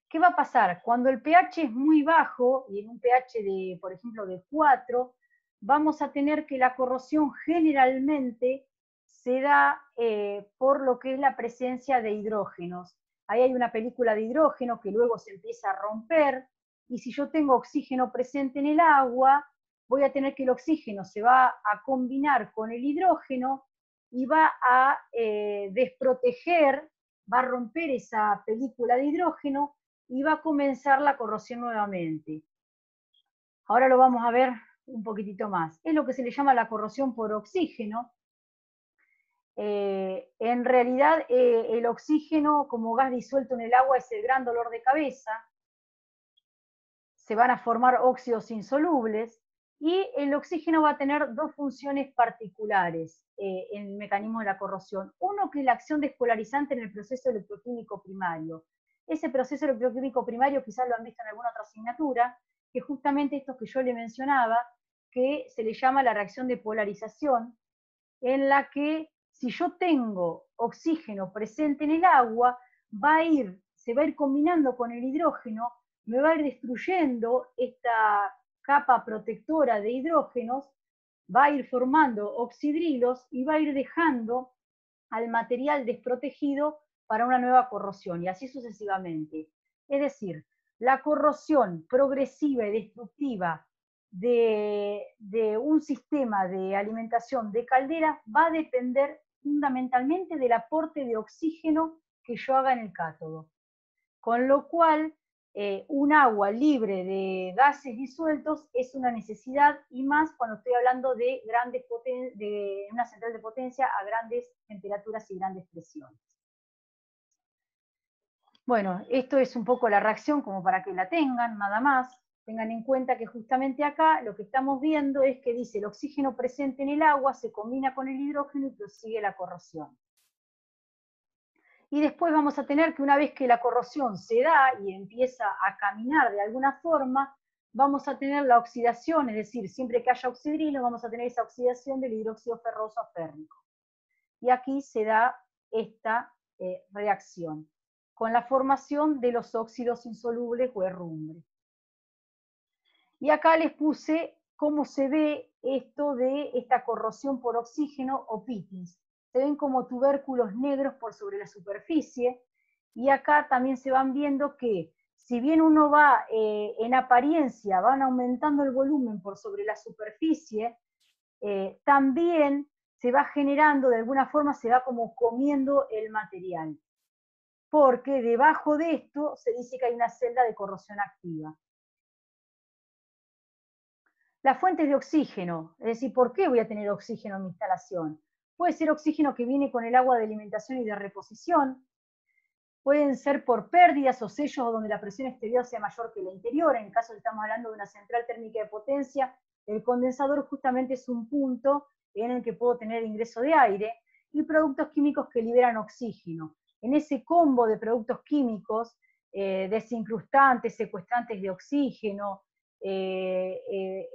¿Qué va a pasar? Cuando el pH es muy bajo, y en un pH de, por ejemplo, de 4, vamos a tener que la corrosión generalmente se da por lo que es la presencia de hidrógenos. Ahí hay una película de hidrógeno que luego se empieza a romper, y si yo tengo oxígeno presente en el agua, voy a tener que el oxígeno se va a combinar con el hidrógeno y va a desproteger, va a romper esa película de hidrógeno, y va a comenzar la corrosión nuevamente. Ahora lo vamos a ver un poquitito más. Es lo que se le llama la corrosión por oxígeno. En realidad, el oxígeno como gas disuelto en el agua es el gran dolor de cabeza. Se van a formar óxidos insolubles, y el oxígeno va a tener dos funciones particulares en el mecanismo de la corrosión. Uno, que es la acción despolarizante en el proceso electroquímico primario. Ese proceso electroquímico primario quizás lo han visto en alguna otra asignatura, que justamente esto que yo le mencionaba, que se le llama la reacción de polarización, en la que si yo tengo oxígeno presente en el agua, se va a ir combinando con el hidrógeno, me va a ir destruyendo esta capa protectora de hidrógenos, va a ir formando oxidrilos y va a ir dejando al material desprotegido para una nueva corrosión, y así sucesivamente. Es decir, la corrosión progresiva y destructiva de un sistema de alimentación de calderas va a depender fundamentalmente del aporte de oxígeno que yo haga en el cátodo. Con lo cual, un agua libre de gases disueltos es una necesidad, y más cuando estoy hablando de una central de potencia a grandes temperaturas y grandes presiones. Bueno, esto es un poco la reacción como para que la tengan, nada más. Tengan en cuenta que justamente acá lo que estamos viendo es que dice el oxígeno presente en el agua se combina con el hidrógeno y prosigue la corrosión. Y después vamos a tener que una vez que la corrosión se da y empieza a caminar de alguna forma, vamos a tener la oxidación, es decir, siempre que haya oxidrilo vamos a tener esa oxidación del hidróxido ferroso a férrico. Y aquí se da esta reacción. con la formación de los óxidos insolubles o herrumbre. Y acá les puse cómo se ve esto de esta corrosión por oxígeno o pitings. Se ven como tubérculos negros por sobre la superficie, y acá también se van viendo que si bien uno va, en apariencia, van aumentando el volumen por sobre la superficie, también se va generando, de alguna forma se va como comiendo el material, porque debajo de esto se dice que hay una celda de corrosión activa. Las fuentes de oxígeno, es decir, ¿por qué voy a tener oxígeno en mi instalación? Puede ser oxígeno que viene con el agua de alimentación y de reposición, pueden ser por pérdidas o sellos donde la presión exterior sea mayor que la interior. En el caso que estamos hablando de una central térmica de potencia, el condensador justamente es un punto en el que puedo tener ingreso de aire, y productos químicos que liberan oxígeno. En ese combo de productos químicos, desincrustantes, secuestrantes de oxígeno,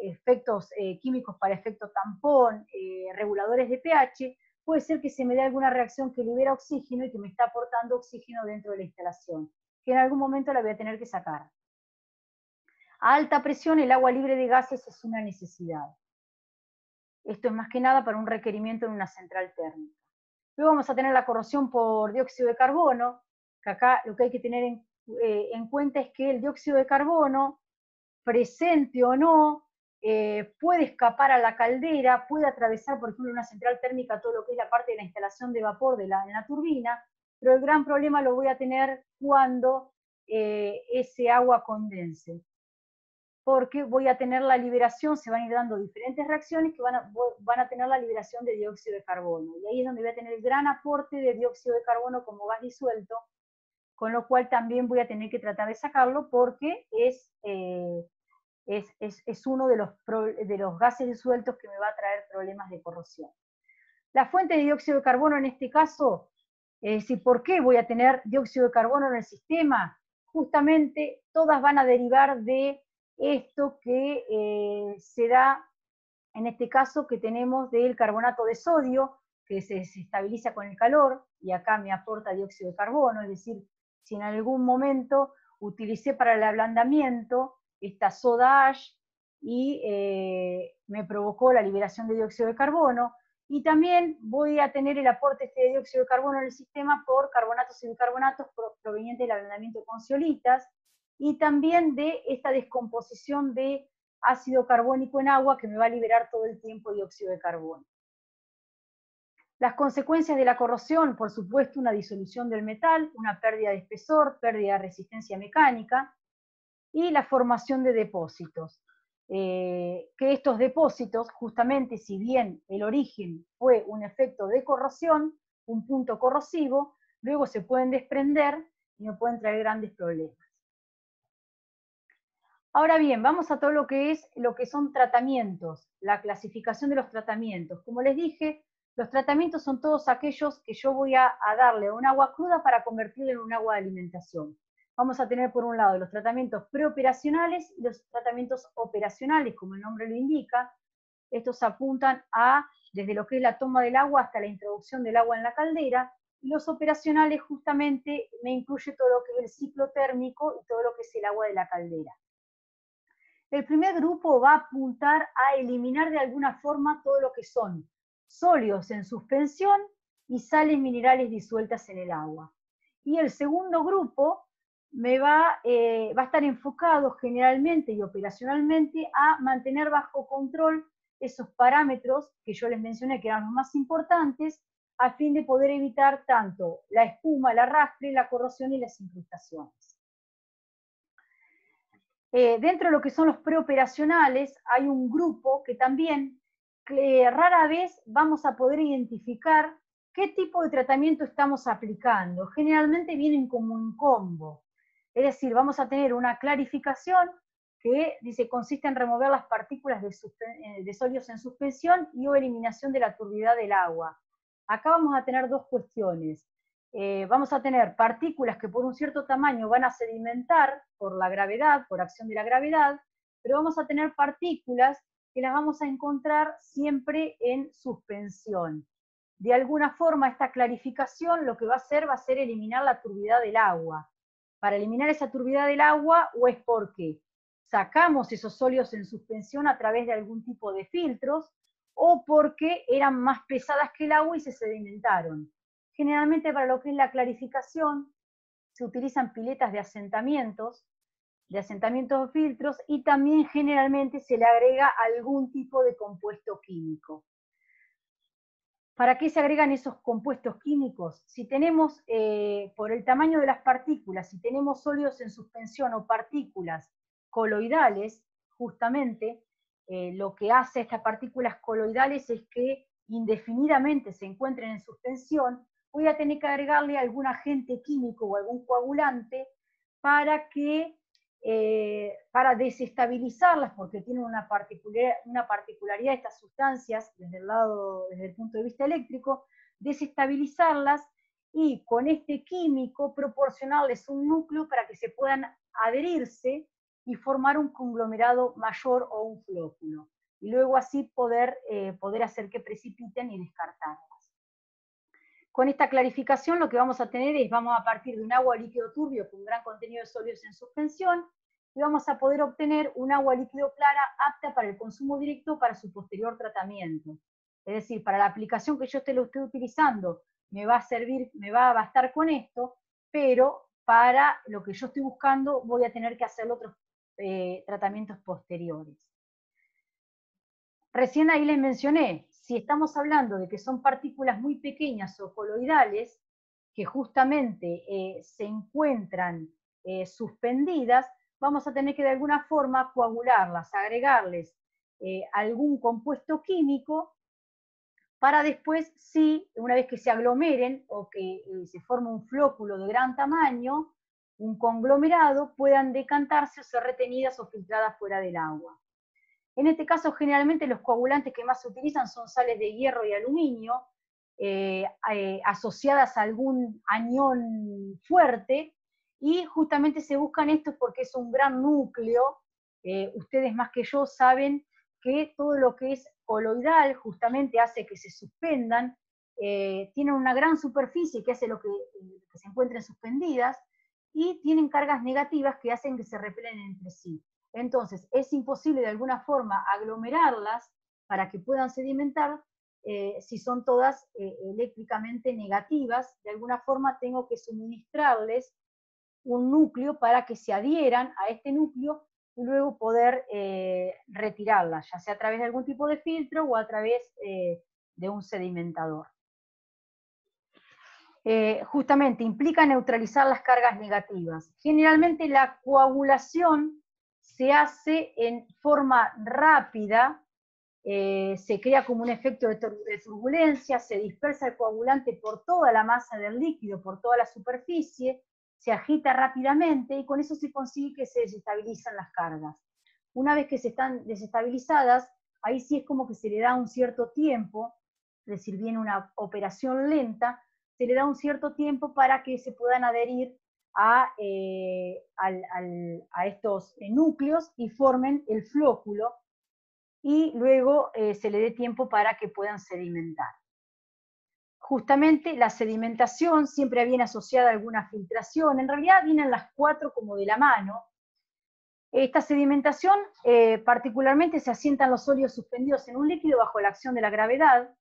efectos químicos para efecto tampón, reguladores de pH, puede ser que se me dé alguna reacción que libera oxígeno y que me está aportando oxígeno dentro de la instalación, que en algún momento la voy a tener que sacar. A alta presión, el agua libre de gases es una necesidad. Esto es más que nada para un requerimiento en una central térmica. Luego vamos a tener la corrosión por dióxido de carbono, que acá lo que hay que tener en cuenta es que el dióxido de carbono, presente o no, puede escapar a la caldera, puede atravesar, por ejemplo, una central térmica, todo lo que es la parte de la instalación de vapor de la turbina, pero el gran problema lo voy a tener cuando ese agua condense, porque voy a tener la liberación, se van a ir dando diferentes reacciones que van a tener la liberación de dióxido de carbono, y ahí es donde voy a tener el gran aporte de dióxido de carbono como gas disuelto, con lo cual también voy a tener que tratar de sacarlo porque es uno de los gases disueltos que me va a traer problemas de corrosión. La fuente de dióxido de carbono en este caso, es decir, ¿por qué voy a tener dióxido de carbono en el sistema? Justamente todas van a derivar de esto que se da, en este caso, que tenemos del carbonato de sodio, que se estabiliza con el calor, y acá me aporta dióxido de carbono, es decir, si en algún momento utilicé para el ablandamiento esta soda ash y me provocó la liberación de dióxido de carbono, y también voy a tener el aporte de dióxido de carbono en el sistema por carbonatos y bicarbonatos provenientes del ablandamiento con zeolitas, y también de esta descomposición de ácido carbónico en agua que me va a liberar todo el tiempo dióxido de carbono. Las consecuencias de la corrosión, por supuesto, una disolución del metal, una pérdida de espesor, pérdida de resistencia mecánica, y la formación de depósitos. Que estos depósitos, justamente, si bien el origen fue un efecto de corrosión, un punto corrosivo, luego se pueden desprender y me pueden traer grandes problemas. Ahora bien, vamos a todo lo que son tratamientos, la clasificación de los tratamientos. Como les dije, los tratamientos son todos aquellos que yo voy a darle un agua cruda para convertirlo en un agua de alimentación. Vamos a tener por un lado los tratamientos preoperacionales y los tratamientos operacionales, como el nombre lo indica. Estos apuntan a desde lo que es la toma del agua hasta la introducción del agua en la caldera, y los operacionales justamente me incluye todo lo que es el ciclo térmico y todo lo que es el agua de la caldera. El primer grupo va a apuntar a eliminar de alguna forma todo lo que son sólidos en suspensión y sales minerales disueltas en el agua. Y el segundo grupo va a estar enfocado generalmente y operacionalmente a mantener bajo control esos parámetros que yo les mencioné que eran los más importantes, a fin de poder evitar tanto la espuma, el arrastre, la corrosión y las incrustaciones. Dentro de lo que son los preoperacionales, hay un grupo que también rara vez vamos a poder identificar qué tipo de tratamiento estamos aplicando. Generalmente vienen como un combo. Es decir, vamos a tener una clarificación que consiste en remover las partículas de sólidos en suspensión y o eliminación de la turbidez del agua. Acá vamos a tener dos cuestiones. Vamos a tener partículas que por un cierto tamaño van a sedimentar por la gravedad, por acción de la gravedad, pero vamos a tener partículas que las vamos a encontrar siempre en suspensión. de alguna forma esta clarificación lo que va a ser eliminar la turbidez del agua. Para eliminar esa turbidez del agua, o es porque sacamos esos óleos en suspensión a través de algún tipo de filtros, o porque eran más pesadas que el agua y se sedimentaron. Generalmente para lo que es la clarificación se utilizan piletas de asentamientos o filtros, y también generalmente se le agrega algún tipo de compuesto químico. ¿Para qué se agregan esos compuestos químicos? Si tenemos, por el tamaño de las partículas, si tenemos óleos en suspensión o partículas coloidales, justamente lo que hace estas partículas coloidales es que indefinidamente se encuentren en suspensión, voy a tener que agregarle algún agente químico o algún coagulante para desestabilizarlas, porque tienen una particularidad de estas sustancias desde el punto de vista eléctrico, desestabilizarlas y con este químico proporcionarles un núcleo para que se puedan adherirse y formar un conglomerado mayor o un flóculo, y luego así poder hacer que precipiten y descartarlas. Con esta clarificación lo que vamos a tener es, vamos a partir de un agua líquido turbio con gran contenido de sólidos en suspensión, y vamos a poder obtener un agua líquido clara apta para el consumo directo para su posterior tratamiento. Es decir, para la aplicación que yo lo esté utilizando, me va a bastar con esto, pero para lo que yo estoy buscando voy a tener que hacer otros tratamientos posteriores. Recién ahí les mencioné, si estamos hablando de que son partículas muy pequeñas o coloidales, que justamente se encuentran suspendidas, vamos a tener que de alguna forma coagularlas, agregarles algún compuesto químico, para después, sí, una vez que se aglomeren o que se forme un flóculo de gran tamaño, un conglomerado, puedan decantarse o ser retenidas o filtradas fuera del agua. En este caso, generalmente los coagulantes que más se utilizan son sales de hierro y aluminio, asociadas a algún anión fuerte, y justamente se buscan estos porque es un gran núcleo. Ustedes más que yo saben que todo lo que es coloidal justamente hace que se suspendan, tienen una gran superficie que hace que se encuentren suspendidas, y tienen cargas negativas que hacen que se repelen entre sí. Entonces, es imposible de alguna forma aglomerarlas para que puedan sedimentar si son todas eléctricamente negativas. De alguna forma tengo que suministrarles un núcleo para que se adhieran a este núcleo y luego poder retirarlas, ya sea a través de algún tipo de filtro o a través de un sedimentador. Justamente implica neutralizar las cargas negativas. Generalmente la coagulación se hace en forma rápida, se crea como un efecto de turbulencia, se dispersa el coagulante por toda la masa del líquido, por toda la superficie, se agita rápidamente y con eso se consigue que se desestabilizan las cargas. Una vez que se están desestabilizadas, ahí sí es como que se le da un cierto tiempo, es decir, viene una operación lenta, se le da un cierto tiempo para que se puedan adherir a estos núcleos y formen el flóculo, y luego se le dé tiempo para que puedan sedimentar. Justamente la sedimentación siempre viene asociada a alguna filtración, en realidad vienen las cuatro como de la mano. Esta sedimentación particularmente se asientan los óleos suspendidos en un líquido bajo la acción de la gravedad.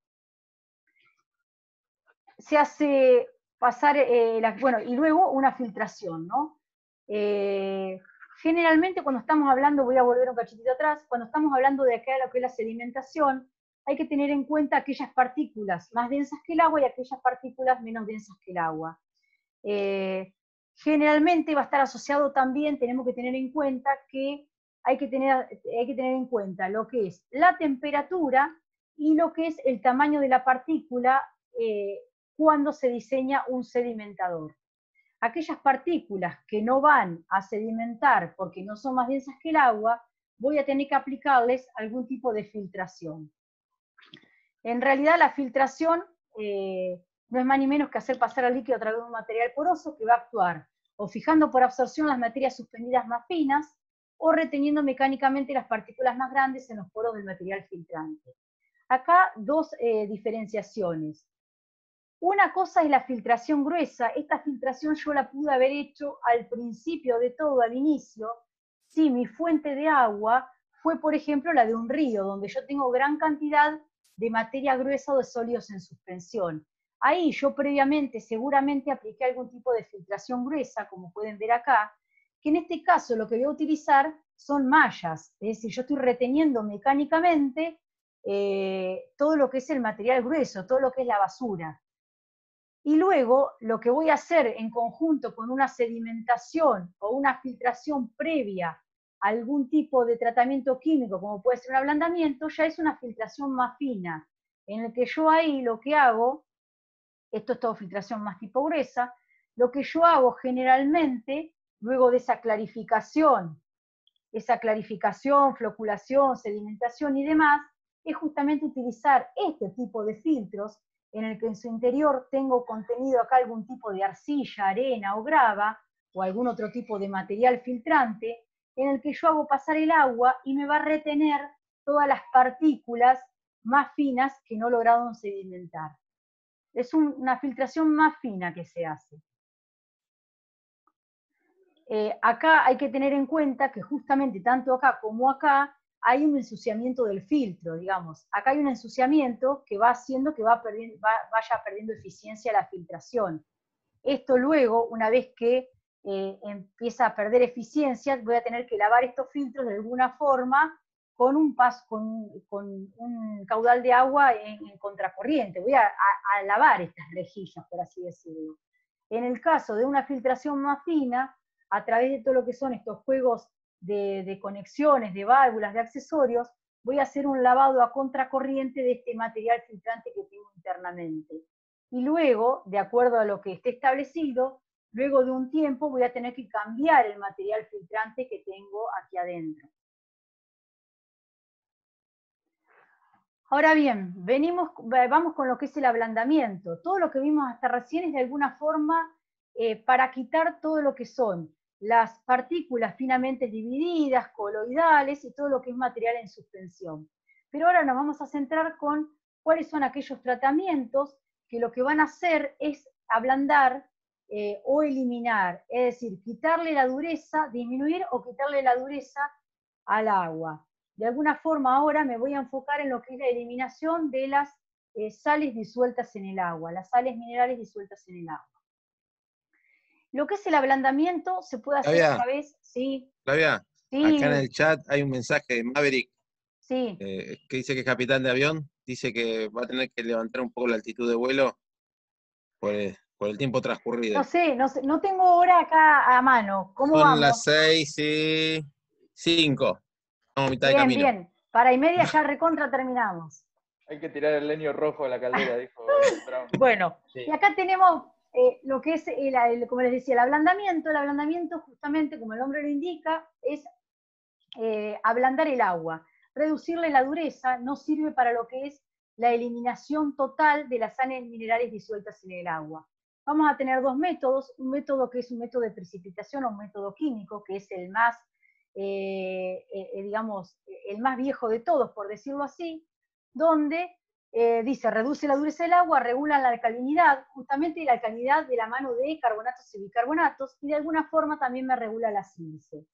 Se hace pasar, y luego una filtración, ¿no? Generalmente cuando estamos hablando, voy a volver un cachitito atrás, cuando estamos hablando de acá lo que es la sedimentación, hay que tener en cuenta aquellas partículas más densas que el agua y aquellas partículas menos densas que el agua. Generalmente va a estar asociado también, tenemos que tener en cuenta que hay que tener en cuenta lo que es la temperatura y lo que es el tamaño de la partícula cuando se diseña un sedimentador. Aquellas partículas que no van a sedimentar porque no son más densas que el agua, voy a tener que aplicarles algún tipo de filtración. En realidad la filtración no es más ni menos que hacer pasar al líquido a través de un material poroso que va a actuar o fijando por absorción las materias suspendidas más finas o reteniendo mecánicamente las partículas más grandes en los poros del material filtrante. Acá dos diferenciaciones. Una cosa es la filtración gruesa. Esta filtración yo la pude haber hecho al principio de todo, al inicio, si mi fuente de agua fue, por ejemplo, la de un río, donde yo tengo gran cantidad de materia gruesa o de sólidos en suspensión. Ahí yo previamente seguramente apliqué algún tipo de filtración gruesa, como pueden ver acá, que en este caso lo que voy a utilizar son mallas, es decir, yo estoy reteniendo mecánicamente todo lo que es el material grueso, todo lo que es la basura. Y luego lo que voy a hacer en conjunto con una sedimentación o una filtración previa a algún tipo de tratamiento químico, como puede ser un ablandamiento, ya es una filtración más fina, en el que yo ahí lo que hago, esto es todo filtración más tipo gruesa, lo que yo hago generalmente, luego de esa clarificación, floculación, sedimentación y demás, es justamente utilizar este tipo de filtros en el que en su interior tengo contenido acá algún tipo de arcilla, arena o grava, o algún otro tipo de material filtrante, en el que yo hago pasar el agua y me va a retener todas las partículas más finas que no lograron sedimentar. Es una filtración más fina que se hace. Acá hay que tener en cuenta que justamente tanto acá como acá hay un ensuciamiento del filtro, digamos. Acá hay un ensuciamiento que va haciendo que vaya perdiendo eficiencia la filtración. Esto luego, una vez que empieza a perder eficiencia, voy a tener que lavar estos filtros de alguna forma con un caudal de agua en contracorriente. Voy a lavar estas rejillas, por así decirlo. En el caso de una filtración más fina, a través de todo lo que son estos juegos de conexiones, de válvulas, de accesorios, voy a hacer un lavado a contracorriente de este material filtrante que tengo internamente. Y luego, de acuerdo a lo que esté establecido, luego de un tiempo voy a tener que cambiar el material filtrante que tengo aquí adentro. Ahora bien, vamos con lo que es el ablandamiento. Todo lo que vimos hasta recién es de alguna forma para quitar todo lo que son las partículas finamente divididas, coloidales y todo lo que es material en suspensión. Pero ahora nos vamos a centrar con cuáles son aquellos tratamientos que lo que van a hacer es ablandar o eliminar, es decir, quitarle la dureza, disminuir o quitarle la dureza al agua. De alguna forma ahora me voy a enfocar en lo que es la eliminación de las sales disueltas en el agua, las sales minerales disueltas en el agua. Lo que es el ablandamiento se puede hacer Flavia, a través, sí, Flavia, acá en sí, el chat hay un mensaje de Maverick sí. que dice que es capitán de avión, dice que va a tener que levantar un poco la altitud de vuelo por el tiempo No transcurrido. sé, no sé, no tengo hora acá a mano. ¿Cómo Son vamos? las 6:05, estamos a mitad de Bien, camino. bien. Para y media ya recontra terminamos. Hay que tirar el leño rojo de la caldera, dijo Brown. Bueno, Sí. y acá tenemos lo que es, como les decía, el ablandamiento. El ablandamiento, justamente, como el nombre lo indica, es ablandar el agua. Reducirle la dureza no sirve para lo que es la eliminación total de las sales minerales disueltas en el agua. Vamos a tener dos métodos, un método que es un método de precipitación o un método químico, que es el más, digamos, el más viejo de todos, por decirlo así, donde dice, reduce la dureza del agua, regula la alcalinidad, justamente la alcalinidad de la mano de carbonatos y bicarbonatos, y de alguna forma también me regula la sílice.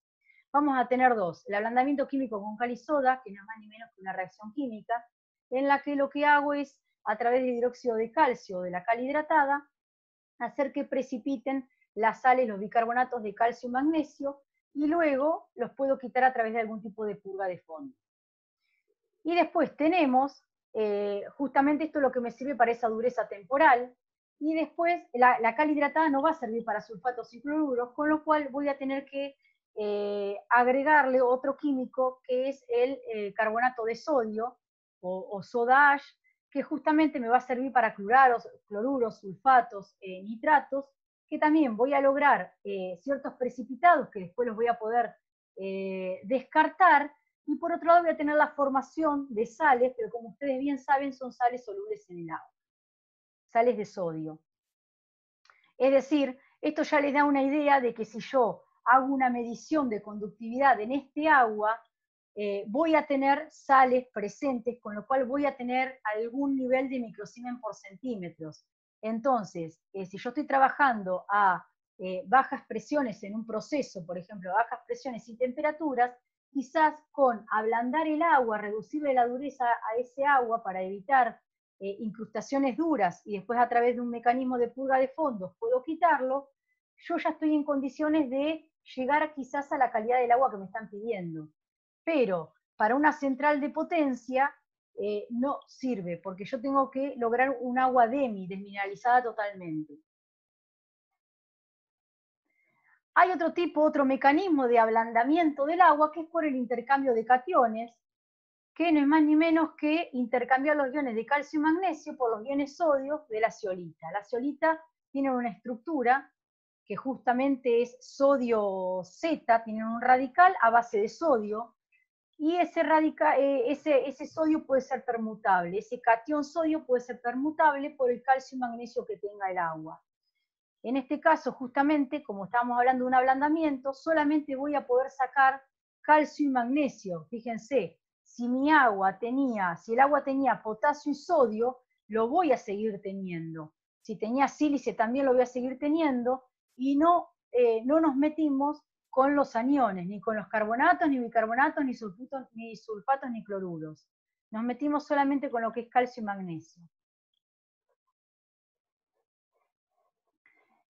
Vamos a tener dos, el ablandamiento químico con cal y soda, que no es más ni menos que una reacción química, en la que lo que hago es, a través de hidróxido de calcio de la cal hidratada, hacer que precipiten las sales, los bicarbonatos de calcio y magnesio, y luego los puedo quitar a través de algún tipo de purga de fondo. Y después tenemos, justamente esto es lo que me sirve para esa dureza temporal, y después la cal hidratada no va a servir para sulfatos y cloruros, con lo cual voy a tener que agregarle otro químico que es el carbonato de sodio o soda ash, que justamente me va a servir para cloruros, sulfatos, nitratos, que también voy a lograr ciertos precipitados que después los voy a poder descartar, y por otro lado voy a tener la formación de sales, pero como ustedes bien saben son sales solubles en el agua, sales de sodio. Es decir, esto ya les da una idea de que si yo hago una medición de conductividad en este agua, voy a tener sales presentes, con lo cual voy a tener algún nivel de microsiemens por centímetros. Entonces, si yo estoy trabajando a bajas presiones en un proceso, por ejemplo, bajas presiones y temperaturas, quizás con ablandar el agua, reducirle la dureza a ese agua para evitar incrustaciones duras y después a través de un mecanismo de purga de fondos puedo quitarlo, yo ya estoy en condiciones de llegar quizás a la calidad del agua que me están pidiendo. Pero para una central de potencia no sirve, porque yo tengo que lograr un agua demi, desmineralizada totalmente. Hay otro tipo, otro mecanismo de ablandamiento del agua, que es por el intercambio de cationes, que no es más ni menos que intercambiar los iones de calcio y magnesio por los iones sodio de la zeolita. La zeolita tiene una estructura que justamente es sodio Z, tienen un radical a base de sodio, y ese sodio puede ser permutable, ese catión sodio puede ser permutable por el calcio y magnesio que tenga el agua. En este caso, justamente, como estábamos hablando de un ablandamiento, solamente voy a poder sacar calcio y magnesio. Fíjense, si el agua tenía potasio y sodio, lo voy a seguir teniendo. Si tenía sílice, también lo voy a seguir teniendo, y no nos metimos con los aniones, ni con los carbonatos, ni bicarbonatos, ni sulfatos, ni cloruros. Nos metimos solamente con lo que es calcio y magnesio.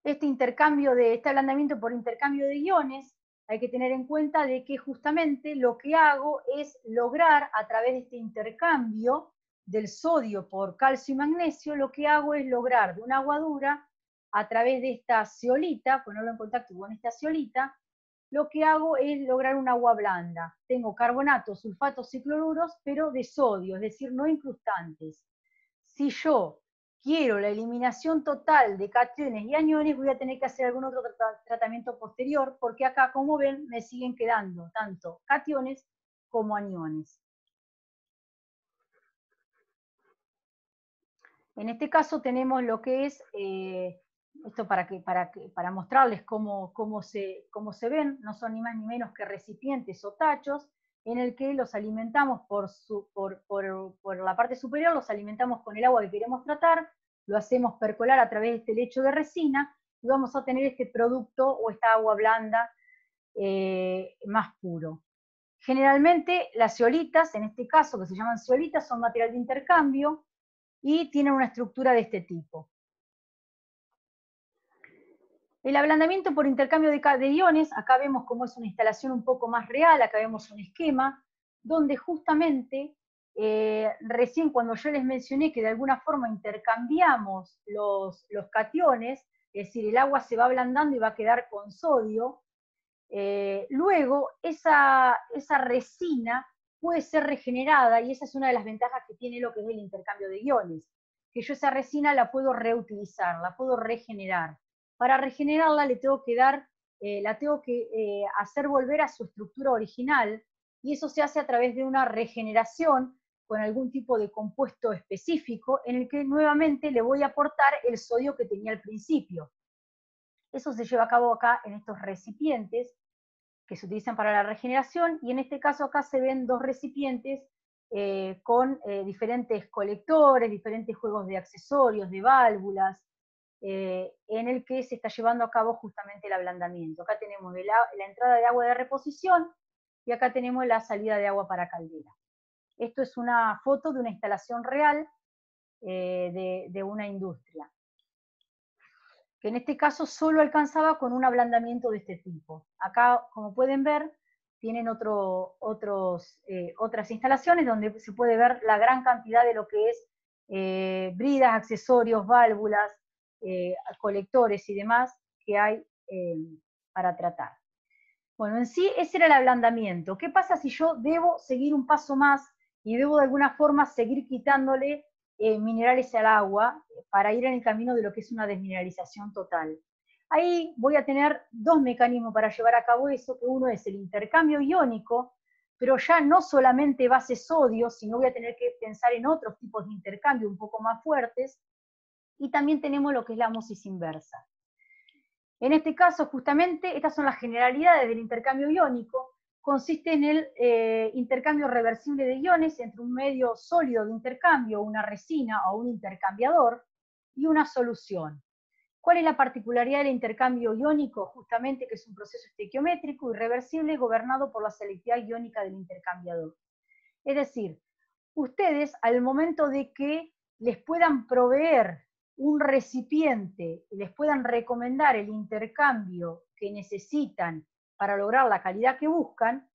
Este ablandamiento por intercambio de iones, hay que tener en cuenta de que justamente lo que hago es lograr, a través de este intercambio del sodio por calcio y magnesio, lo que hago es lograr de un agua dura, a través de esta zeolita, ponerlo en contacto con esta zeolita, lo que hago es lograr un agua blanda. Tengo carbonatos, sulfatos y cloruros, pero de sodio, es decir, no incrustantes. Si yo quiero la eliminación total de cationes y aniones, voy a tener que hacer algún otro tratamiento posterior, porque acá, como ven, me siguen quedando tanto cationes como aniones. En este caso tenemos lo que es, esto para mostrarles cómo se ven, no son ni más ni menos que recipientes o tachos, en el que los alimentamos por la parte superior, los alimentamos con el agua que queremos tratar, lo hacemos percolar a través de este lecho de resina, y vamos a tener este producto o esta agua blanda más puro. Generalmente las zeolitas, en este caso que se llaman zeolitas, son material de intercambio y tienen una estructura de este tipo. El ablandamiento por intercambio de iones, acá vemos cómo es una instalación un poco más real, acá vemos un esquema, donde justamente, recién cuando yo les mencioné que de alguna forma intercambiamos los cationes, es decir, el agua se va ablandando y va a quedar con sodio, luego esa resina puede ser regenerada, y esa es una de las ventajas que tiene lo que es el intercambio de iones, que yo esa resina la puedo reutilizar, la puedo regenerar. Para regenerarla la tengo que hacer volver a su estructura original, y eso se hace a través de una regeneración con algún tipo de compuesto específico, en el que nuevamente le voy a aportar el sodio que tenía al principio. Eso se lleva a cabo acá en estos recipientes que se utilizan para la regeneración, y en este caso acá se ven dos recipientes con diferentes colectores, diferentes juegos de accesorios, de válvulas, en el que se está llevando a cabo justamente el ablandamiento. Acá tenemos la entrada de agua de reposición, y acá tenemos la salida de agua para caldera. Esto es una foto de una instalación real de una industria, que en este caso solo alcanzaba con un ablandamiento de este tipo. Acá, como pueden ver, tienen otras instalaciones donde se puede ver la gran cantidad de lo que es bridas, accesorios, válvulas, colectores y demás que hay para tratar. Bueno, en sí ese era el ablandamiento. ¿Qué pasa si yo debo seguir un paso más y debo de alguna forma seguir quitándole minerales al agua para ir en el camino de lo que es una desmineralización total? Ahí voy a tener dos mecanismos para llevar a cabo eso, que uno es el intercambio iónico, pero ya no solamente base sodio, sino voy a tener que pensar en otros tipos de intercambio un poco más fuertes, y también tenemos lo que es la ósmosis inversa. En este caso, justamente, estas son las generalidades del intercambio iónico. Consiste en el intercambio reversible de iones entre un medio sólido de intercambio, una resina o un intercambiador, y una solución. ¿Cuál es la particularidad del intercambio iónico? Justamente que es un proceso estequiométrico irreversible gobernado por la selectividad iónica del intercambiador. Es decir, ustedes al momento de que les puedan proveer un recipiente, les puedan recomendar el intercambio que necesitan para lograr la calidad que buscan,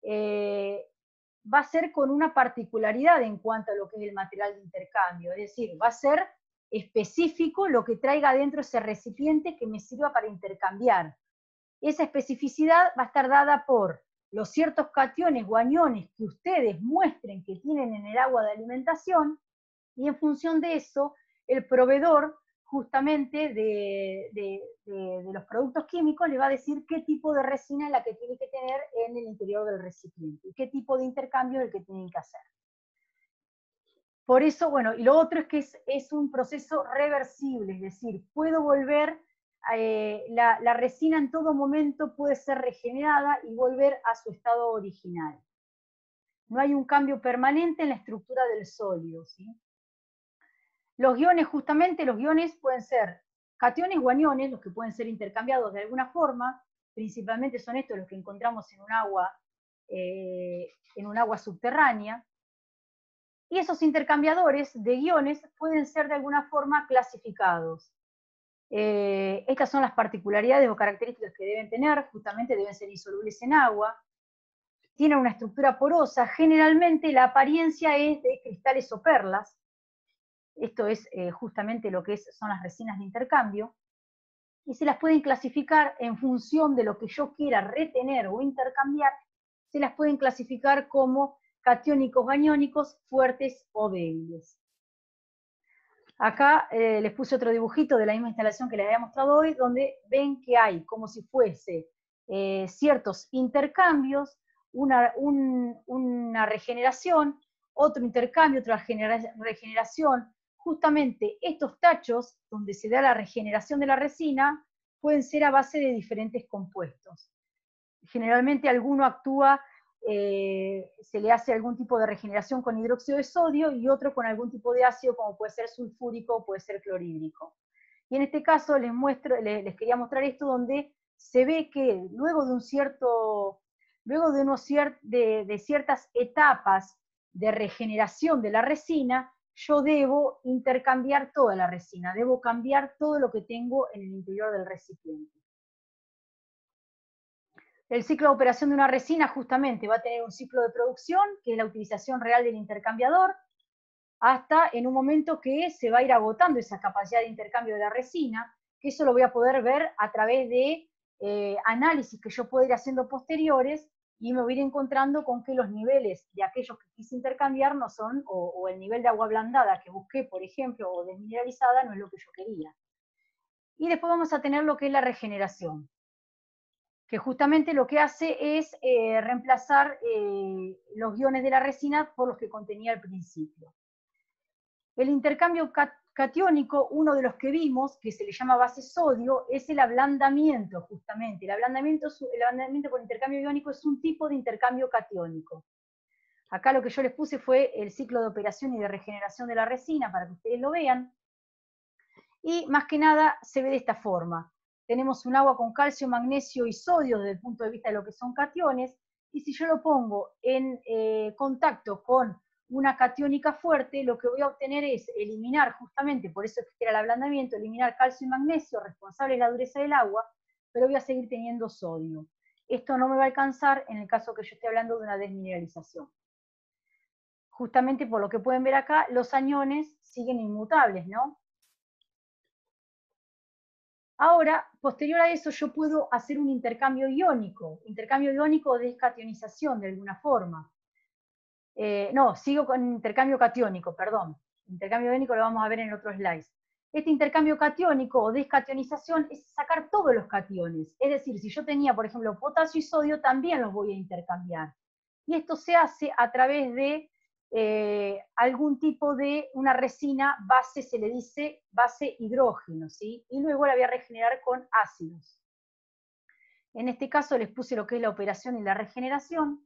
va a ser con una particularidad en cuanto a lo que es el material de intercambio, es decir, va a ser específico lo que traiga dentro ese recipiente que me sirva para intercambiar. Esa especificidad va a estar dada por los ciertos cationes o aniones que ustedes muestren que tienen en el agua de alimentación, y en función de eso, el proveedor justamente de los productos químicos le va a decir qué tipo de resina es la que tiene que tener en el interior del recipiente, y qué tipo de intercambio es el que tienen que hacer. Por eso, bueno, y lo otro es que es un proceso reversible, es decir, puedo volver, la resina en todo momento puede ser regenerada y volver a su estado original. No hay un cambio permanente en la estructura del sólido, ¿sí? Los iones, justamente, los iones pueden ser cationes o aniones, los que pueden ser intercambiados de alguna forma, principalmente son estos los que encontramos en un agua subterránea, y esos intercambiadores de iones pueden ser de alguna forma clasificados. Estas son las particularidades o características que deben tener, justamente deben ser insolubles en agua, tienen una estructura porosa, generalmente la apariencia es de cristales o perlas. Esto es justamente lo que son las resinas de intercambio, y se las pueden clasificar en función de lo que yo quiera retener o intercambiar, se las pueden clasificar como catiónicos o aniónicos, fuertes o débiles. Acá les puse otro dibujito de la misma instalación que les había mostrado hoy, donde ven que hay como si fuese ciertos intercambios, una regeneración, otro intercambio, otra regeneración. Justamente estos tachos, donde se da la regeneración de la resina, pueden ser a base de diferentes compuestos. Generalmente alguno actúa, se le hace algún tipo de regeneración con hidróxido de sodio y otro con algún tipo de ácido, como puede ser sulfúrico o puede ser clorhídrico. Y en este caso les quería mostrar esto, donde se ve que luego de ciertas etapas de regeneración de la resina, yo debo intercambiar toda la resina, debo cambiar todo lo que tengo en el interior del recipiente. El ciclo de operación de una resina justamente va a tener un ciclo de producción, que es la utilización real del intercambiador, hasta en un momento que se va a ir agotando esa capacidad de intercambio de la resina, que eso lo voy a poder ver a través de análisis que yo puedo ir haciendo posteriores, y me voy a ir encontrando con que los niveles de aquellos que quise intercambiar no son, o el nivel de agua ablandada que busqué, por ejemplo, o desmineralizada, no es lo que yo quería. Y después vamos a tener lo que es la regeneración, que justamente lo que hace es reemplazar los iones de la resina por los que contenía al principio. El intercambio catiónico, uno de los que vimos, que se le llama base sodio, es el ablandamiento, justamente. El ablandamiento por intercambio iónico es un tipo de intercambio catiónico. Acá lo que yo les puse fue el ciclo de operación y de regeneración de la resina, para que ustedes lo vean. Y más que nada se ve de esta forma. Tenemos un agua con calcio, magnesio y sodio desde el punto de vista de lo que son cationes, y si yo lo pongo en contacto con una catiónica fuerte, lo que voy a obtener es eliminar, justamente, por eso es que era el ablandamiento, eliminar calcio y magnesio, responsables de la dureza del agua, pero voy a seguir teniendo sodio. Esto no me va a alcanzar en el caso que yo esté hablando de una desmineralización. Justamente por lo que pueden ver acá, los aniones siguen inmutables, ¿no? Ahora, posterior a eso, yo puedo hacer un intercambio iónico o descationización de alguna forma. No, sigo con intercambio catiónico, perdón. Intercambio iónico lo vamos a ver en otro slide. Este intercambio catiónico o descationización es sacar todos los cationes. Es decir, si yo tenía, por ejemplo, potasio y sodio, también los voy a intercambiar. Y esto se hace a través de algún tipo de una resina base, se le dice base hidrógeno, ¿sí? Y luego la voy a regenerar con ácidos. En este caso les puse lo que es la operación y la regeneración.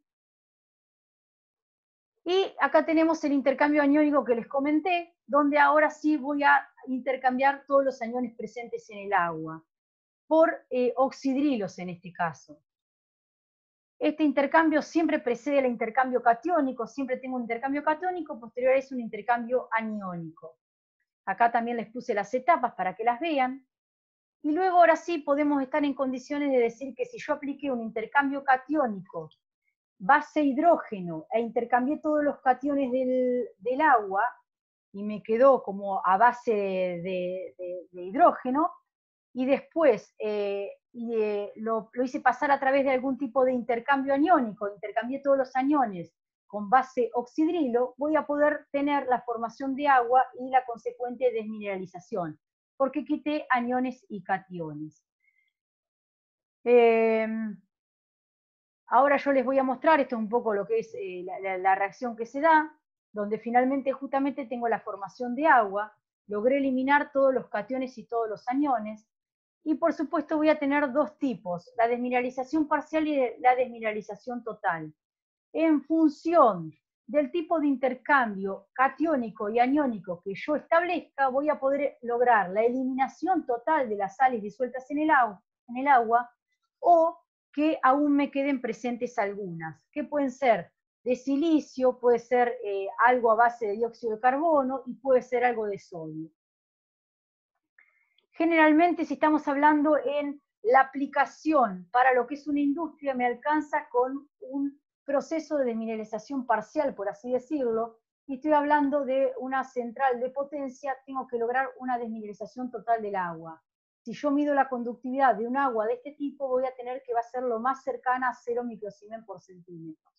Y acá tenemos el intercambio aniónico que les comenté, donde ahora sí voy a intercambiar todos los aniones presentes en el agua, por oxidrilos en este caso. Este intercambio siempre precede el intercambio catiónico, siempre tengo un intercambio catiónico, posterior es un intercambio aniónico. Acá también les puse las etapas para que las vean. Y luego ahora sí podemos estar en condiciones de decir que si yo apliqué un intercambio catiónico base hidrógeno e intercambié todos los cationes del agua y me quedó como a base de hidrógeno, y después lo hice pasar a través de algún tipo de intercambio aniónico, intercambié todos los aniones con base oxidrilo, voy a poder tener la formación de agua y la consecuente desmineralización, porque quité aniones y cationes. Ahora yo les voy a mostrar, esto es un poco lo que es la reacción que se da, donde finalmente justamente tengo la formación de agua, logré eliminar todos los cationes y todos los aniones, y por supuesto voy a tener dos tipos, la desmineralización parcial y la desmineralización total. En función del tipo de intercambio catiónico y aniónico que yo establezca, voy a poder lograr la eliminación total de las sales disueltas en el agua o que aún me queden presentes algunas, que pueden ser de silicio, puede ser algo a base de dióxido de carbono y puede ser algo de sodio. Generalmente, si estamos hablando en la aplicación para lo que es una industria, me alcanza con un proceso de desmineralización parcial, por así decirlo, y estoy hablando de una central de potencia, tengo que lograr una desmineralización total del agua. Si yo mido la conductividad de un agua de este tipo, voy a tener que va a ser lo más cercana a 0 microsiemens por centímetro.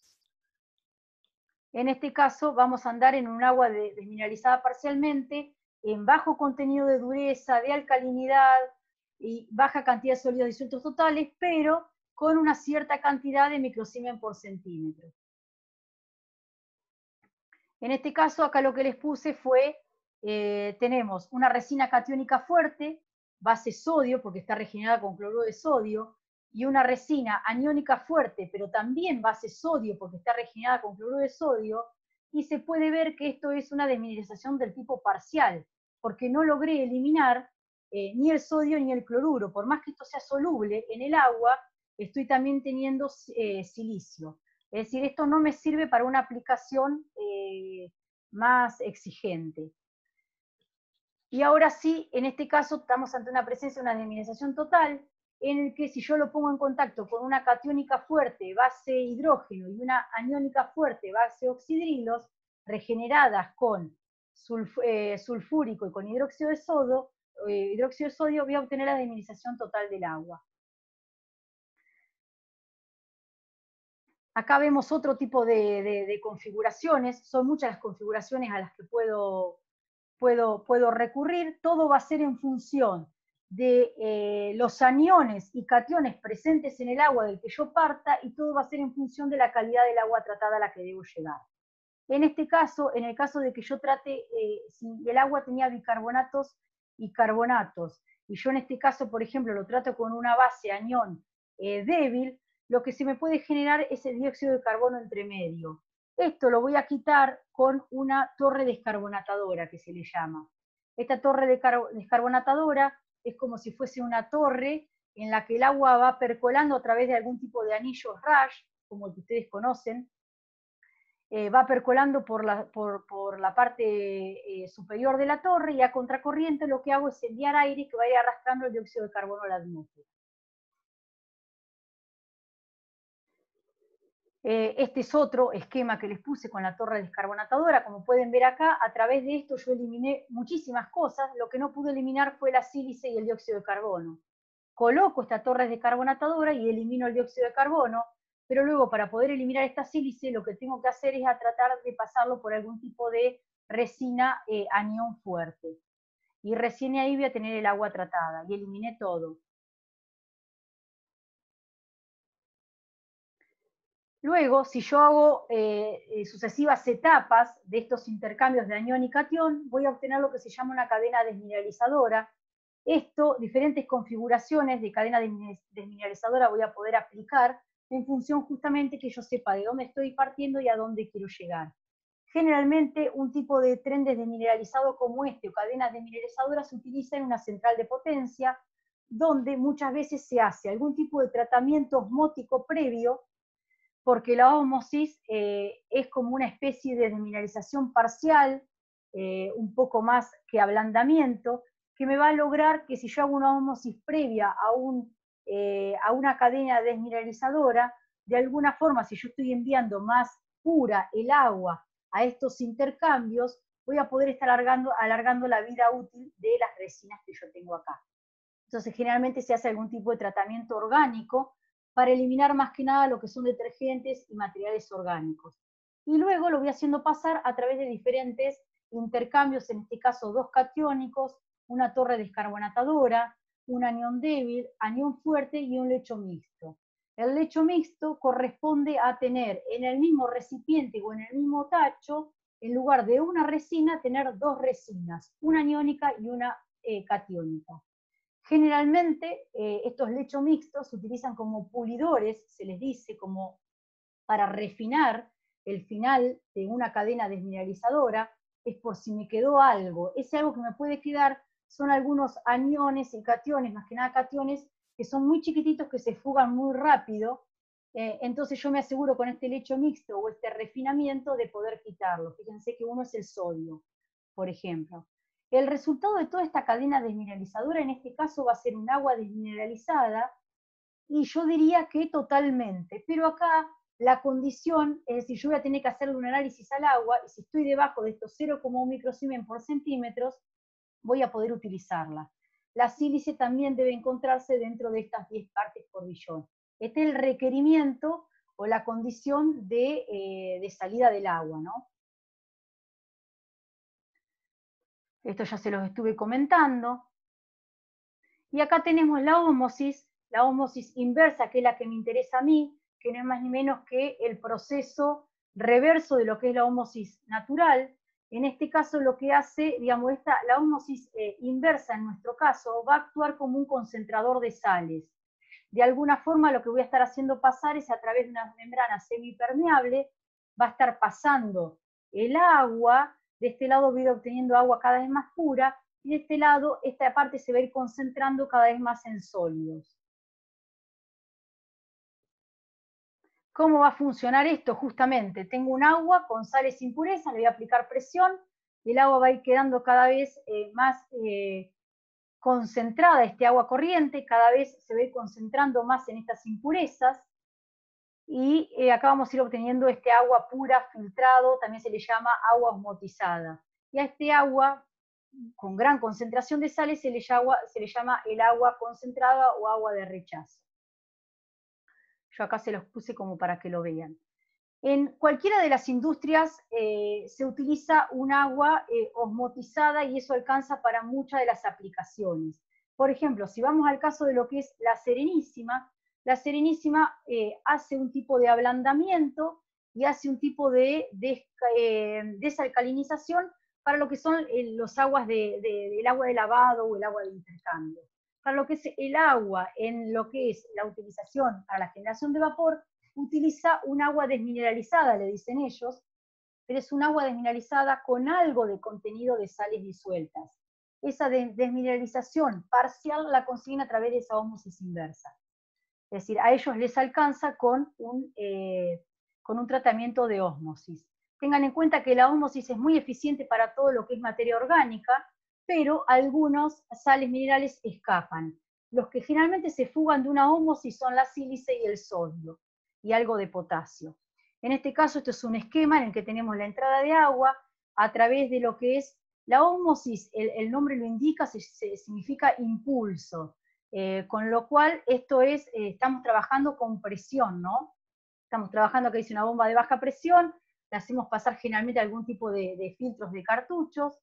En este caso, vamos a andar en un agua desmineralizada parcialmente, en bajo contenido de dureza, de alcalinidad y baja cantidad de sólidos disueltos totales, pero con una cierta cantidad de microsiemens por centímetro. En este caso, acá lo que les puse fue, tenemos una resina catiónica fuerte, base sodio, porque está regenerada con cloruro de sodio, y una resina aniónica fuerte, pero también base sodio, porque está regenerada con cloruro de sodio, y se puede ver que esto es una desmineralización del tipo parcial, porque no logré eliminar ni el sodio ni el cloruro. Por más que esto sea soluble en el agua, estoy también teniendo silicio. Es decir, esto no me sirve para una aplicación más exigente. Y ahora sí, en este caso, estamos ante una presencia de una desmineralización total, en el que si yo lo pongo en contacto con una catiónica fuerte, base hidrógeno, y una aniónica fuerte, base oxidrilos, regeneradas con sulfúrico y con hidróxido de sodio, voy a obtener la desmineralización total del agua. Acá vemos otro tipo de configuraciones, son muchas las configuraciones a las que puedo recurrir. Todo va a ser en función de los aniones y cationes presentes en el agua del que yo parta, y todo va a ser en función de la calidad del agua tratada a la que debo llegar. En este caso, en el caso de que yo trate, si el agua tenía bicarbonatos y carbonatos, y yo en este caso, por ejemplo, lo trato con una base anión débil, lo que se me puede generar es el dióxido de carbono entre medio. Esto lo voy a quitar con una torre descarbonatadora, que se le llama. Esta torre descarbonatadora es como si fuese una torre en la que el agua va percolando a través de algún tipo de anillos Rush, como el que ustedes conocen, va percolando por la parte superior de la torre, y a contracorriente lo que hago es enviar aire que vaya arrastrando el dióxido de carbono a la atmósfera. Este es otro esquema que les puse con la torre descarbonatadora. Como pueden ver acá, a través de esto yo eliminé muchísimas cosas. Lo que no pude eliminar fue la sílice y el dióxido de carbono. Coloco esta torre descarbonatadora y elimino el dióxido de carbono, pero luego para poder eliminar esta sílice lo que tengo que hacer es tratar de pasarlo por algún tipo de resina anión fuerte. Y recién ahí voy a tener el agua tratada, y eliminé todo. Luego, si yo hago sucesivas etapas de estos intercambios de anión y catión, voy a obtener lo que se llama una cadena desmineralizadora. Esto, diferentes configuraciones de cadena desmineralizadora voy a poder aplicar en función justamente que yo sepa de dónde estoy partiendo y a dónde quiero llegar. Generalmente un tipo de tren desmineralizado como este o cadenas desmineralizadoras se utiliza en una central de potencia, donde muchas veces se hace algún tipo de tratamiento osmótico previo, porque la ósmosis es como una especie de desmineralización parcial, un poco más que ablandamiento, que me va a lograr que si yo hago una ósmosis previa a una cadena desmineralizadora, de alguna forma, si yo estoy enviando más pura el agua a estos intercambios, voy a poder estar alargando la vida útil de las resinas que yo tengo acá. Entonces, generalmente se hace algún tipo de tratamiento orgánico para eliminar más que nada lo que son detergentes y materiales orgánicos. Y luego lo voy haciendo pasar a través de diferentes intercambios, en este caso 2 catiónicos, una torre descarbonatadora, un anión débil, anión fuerte y un lecho mixto. El lecho mixto corresponde a tener en el mismo recipiente o en el mismo tacho, en lugar de una resina, tener 2 resinas, una aniónica y una catiónica. Generalmente estos lechos mixtos se utilizan como pulidores, se les dice, como para refinar el final de una cadena desmineralizadora, es por si me quedó algo. Ese algo que me puede quedar son algunos aniones y cationes, más que nada cationes, que son muy chiquititos, que se fugan muy rápido, entonces yo me aseguro con este lecho mixto o este refinamiento de poder quitarlo. Fíjense que uno es el sodio, por ejemplo. El resultado de toda esta cadena desmineralizadora en este caso va a ser un agua desmineralizada, y yo diría que totalmente, pero acá la condición, es decir, yo voy a tener que hacerle un análisis al agua, y si estoy debajo de estos 0,1 microsiemens por centímetros, voy a poder utilizarla. La sílice también debe encontrarse dentro de estas 10 partes por billón. Este es el requerimiento o la condición de salida del agua, ¿no? Esto ya se los estuve comentando. Y acá tenemos la ósmosis inversa, que es la que me interesa a mí, que no es más ni menos que el proceso reverso de lo que es la ósmosis natural. En este caso lo que hace, digamos, la ósmosis inversa en nuestro caso va a actuar como un concentrador de sales. De alguna forma lo que voy a estar haciendo pasar es a través de una membrana semipermeable, va a estar pasando el agua, de este lado voy a ir obteniendo agua cada vez más pura, y de este lado esta parte se va a ir concentrando cada vez más en sólidos. ¿Cómo va a funcionar esto? Justamente, tengo un agua con sales e impurezas, le voy a aplicar presión, y el agua va a ir quedando cada vez más concentrada, este agua corriente, cada vez se va a ir concentrando más en estas impurezas, y acá vamos a ir obteniendo este agua pura, filtrado, también se le llama agua osmotizada. Y a este agua con gran concentración de sales se le llama el agua concentrada o agua de rechazo. Yo acá se los puse como para que lo vean. En cualquiera de las industrias se utiliza un agua osmotizada, y eso alcanza para muchas de las aplicaciones. Por ejemplo, si vamos al caso de lo que es la Serenísima hace un tipo de ablandamiento y hace un tipo de desalcalinización para lo que son los aguas el agua de lavado o el agua de intercambio. Para lo que es el agua, en lo que es la utilización para la generación de vapor, utiliza un agua desmineralizada, le dicen ellos, pero es un agua desmineralizada con algo de contenido de sales disueltas. Esa desmineralización parcial la consiguen a través de esa ósmosis inversa. Es decir, a ellos les alcanza con un tratamiento de ósmosis. Tengan en cuenta que la ósmosis es muy eficiente para todo lo que es materia orgánica, pero algunos sales minerales escapan. Los que generalmente se fugan de una ósmosis son la sílice y el sodio, y algo de potasio. En este caso, esto es un esquema en el que tenemos la entrada de agua a través de lo que es la ósmosis, el nombre lo indica, significa impulso. Con lo cual, esto es, estamos trabajando con presión, ¿no? Estamos trabajando, acá dice una bomba de baja presión, la hacemos pasar generalmente algún tipo de filtros de cartuchos,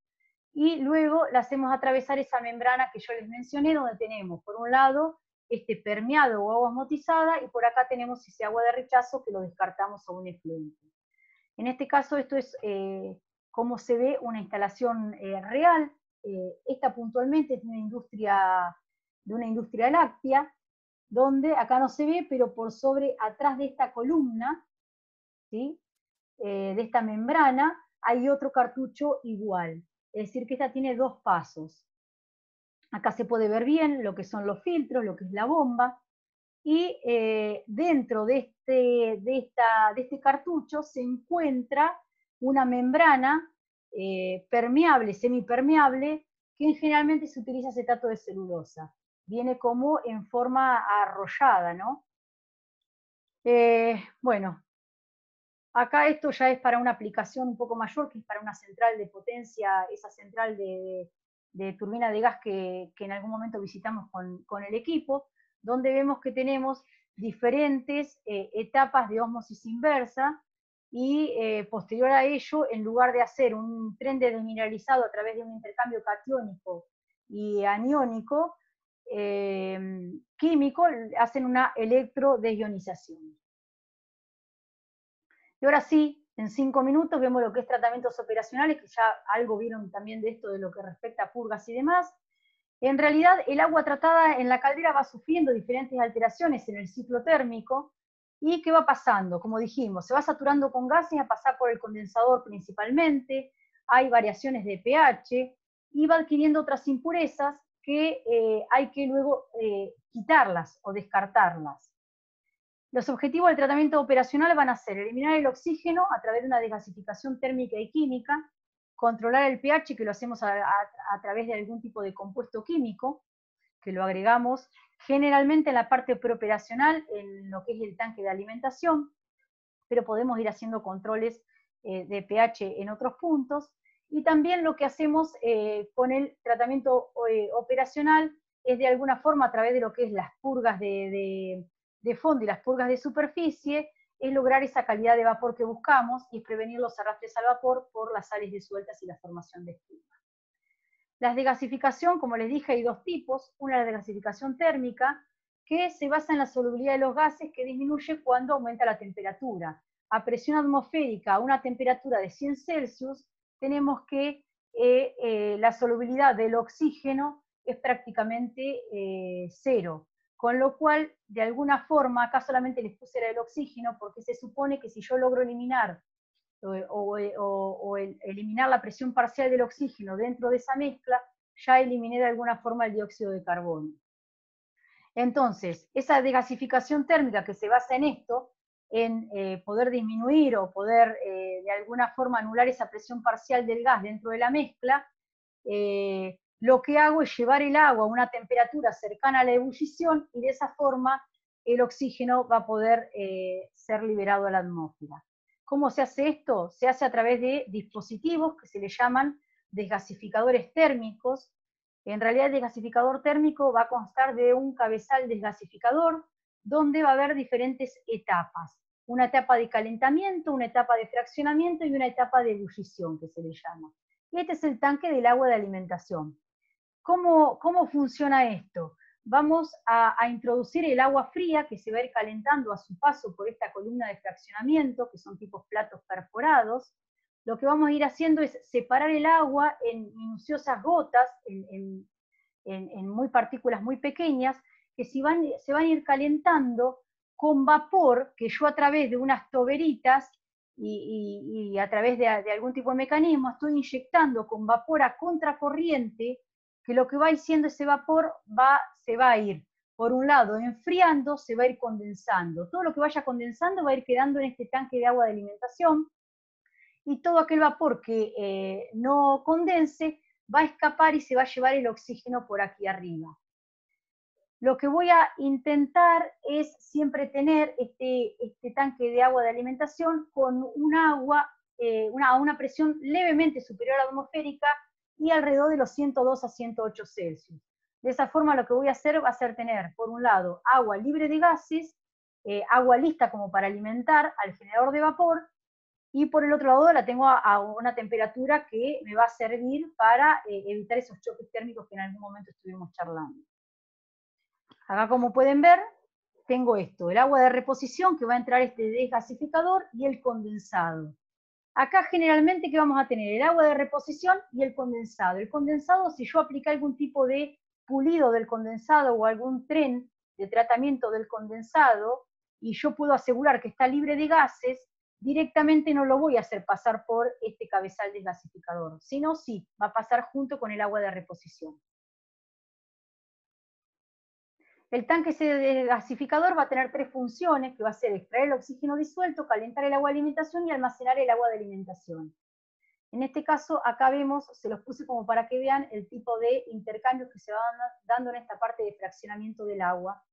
y luego la hacemos atravesar esa membrana que yo les mencioné, donde tenemos, por un lado, este permeado o agua osmotizada, y por acá tenemos ese agua de rechazo que lo descartamos a un efluente. En este caso, esto es cómo se ve una instalación real. Esta puntualmente es de una industria láctea, donde acá no se ve, pero por sobre, atrás de esta columna, ¿sí? De esta membrana, hay otro cartucho igual. Es decir, que esta tiene 2 pasos. Acá se puede ver bien lo que son los filtros, lo que es la bomba, y dentro de este cartucho se encuentra una membrana permeable, semipermeable, que generalmente se utiliza acetato de celulosa. Viene como en forma arrollada, ¿no? Bueno, acá esto ya es para una aplicación un poco mayor, que es para una central de potencia, esa central de turbina de gas que en algún momento visitamos con el equipo, donde vemos que tenemos diferentes etapas de ósmosis inversa, y posterior a ello, en lugar de hacer un tren de desmineralizado a través de un intercambio catiónico y aniónico, químico, hacen una electrodesionización. Y ahora sí, en 5 minutos vemos lo que es tratamientos operacionales, que ya algo vieron también de esto de lo que respecta a purgas y demás. En realidad, el agua tratada en la caldera va sufriendo diferentes alteraciones en el ciclo térmico. ¿Y qué va pasando? Como dijimos, se va saturando con gases a pasar por el condensador principalmente, hay variaciones de pH, y va adquiriendo otras impurezas que hay que luego quitarlas o descartarlas. Los objetivos del tratamiento operacional van a ser eliminar el oxígeno a través de una desgasificación térmica y química, controlar el pH, que lo hacemos a través de algún tipo de compuesto químico, que lo agregamos generalmente en la parte preoperacional, en lo que es el tanque de alimentación, pero podemos ir haciendo controles de pH en otros puntos. Y también lo que hacemos con el tratamiento operacional es de alguna forma, a través de lo que es las purgas de fondo y las purgas de superficie, es lograr esa calidad de vapor que buscamos y prevenir los arrastres al vapor por las sales disueltas y la formación de espuma. La desgasificación, como les dije, hay 2 tipos. Una es la desgasificación térmica, que se basa en la solubilidad de los gases, que disminuye cuando aumenta la temperatura. A presión atmosférica, a una temperatura de 100 Celsius, tenemos que la solubilidad del oxígeno es prácticamente 0. Con lo cual, de alguna forma, acá solamente les puse el oxígeno, porque se supone que si yo logro eliminar eliminar la presión parcial del oxígeno dentro de esa mezcla, ya eliminé de alguna forma el dióxido de carbono. Entonces, esa desgasificación térmica que se basa en esto, en poder disminuir o poder de alguna forma anular esa presión parcial del gas dentro de la mezcla, lo que hago es llevar el agua a una temperatura cercana a la ebullición, y de esa forma el oxígeno va a poder ser liberado a la atmósfera. ¿Cómo se hace esto? Se hace a través de dispositivos que se le llaman desgasificadores térmicos. En realidad el desgasificador térmico va a constar de un cabezal desgasificador, donde va a haber diferentes etapas. Una etapa de calentamiento, una etapa de fraccionamiento y una etapa de ebullición, que se le llama. Y este es el tanque del agua de alimentación. ¿Cómo funciona esto? Vamos a introducir el agua fría, que se va a ir calentando a su paso por esta columna de fraccionamiento, que son tipos platos perforados. Lo que vamos a ir haciendo es separar el agua en minuciosas gotas, en muy partículas muy pequeñas, que se van a ir calentando con vapor, que yo a través de unas toberitas y a través de algún tipo de mecanismo estoy inyectando con vapor a contracorriente, que lo que va haciendo ese vapor se va a ir, por un lado, enfriando, se va a ir condensando. Todo lo que vaya condensando va a ir quedando en este tanque de agua de alimentación, y todo aquel vapor que no condense va a escapar y se va a llevar el oxígeno por aquí arriba. Lo que voy a intentar es siempre tener este tanque de agua de alimentación con un agua a una presión levemente superior a la atmosférica y alrededor de los 102 a 108 Celsius. De esa forma lo que voy a hacer va a ser tener, por un lado, agua libre de gases, agua lista como para alimentar al generador de vapor, y por el otro lado la tengo a una temperatura que me va a servir para evitar esos choques térmicos que en algún momento estuvimos charlando. Acá, como pueden ver, tengo esto, el agua de reposición, que va a entrar este desgasificador, y el condensado. Acá generalmente, ¿qué vamos a tener? El agua de reposición y el condensado. El condensado, si yo aplico algún tipo de pulido del condensado o algún tren de tratamiento del condensado, y yo puedo asegurar que está libre de gases, directamente no lo voy a hacer pasar por este cabezal desgasificador, sino sí, va a pasar junto con el agua de reposición. El tanque desgasificador va a tener 3 funciones, que va a ser extraer el oxígeno disuelto, calentar el agua de alimentación y almacenar el agua de alimentación. En este caso, acá vemos, se los puse como para que vean el tipo de intercambios que se van dando en esta parte de fraccionamiento del agua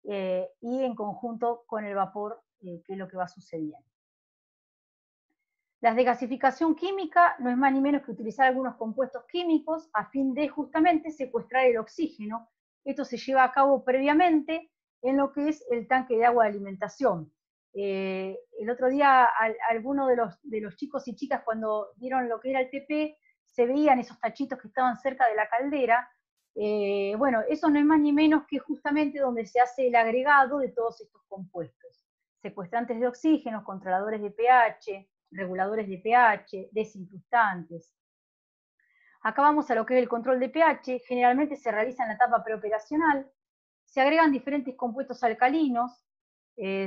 y en conjunto con el vapor, que es lo que va sucediendo. La desgasificación química no es más ni menos que utilizar algunos compuestos químicos a fin de justamente secuestrar el oxígeno. Esto se lleva a cabo previamente en lo que es el tanque de agua de alimentación. El otro día algunos de los chicos y chicas cuando vieron lo que era el TP, se veían esos tachitos que estaban cerca de la caldera. Bueno, eso no es más ni menos que justamente donde se hace el agregado de todos estos compuestos. Secuestrantes de oxígeno, controladores de pH, reguladores de pH, desincrustantes. Acá vamos a lo que es el control de pH, generalmente se realiza en la etapa preoperacional, se agregan diferentes compuestos alcalinos,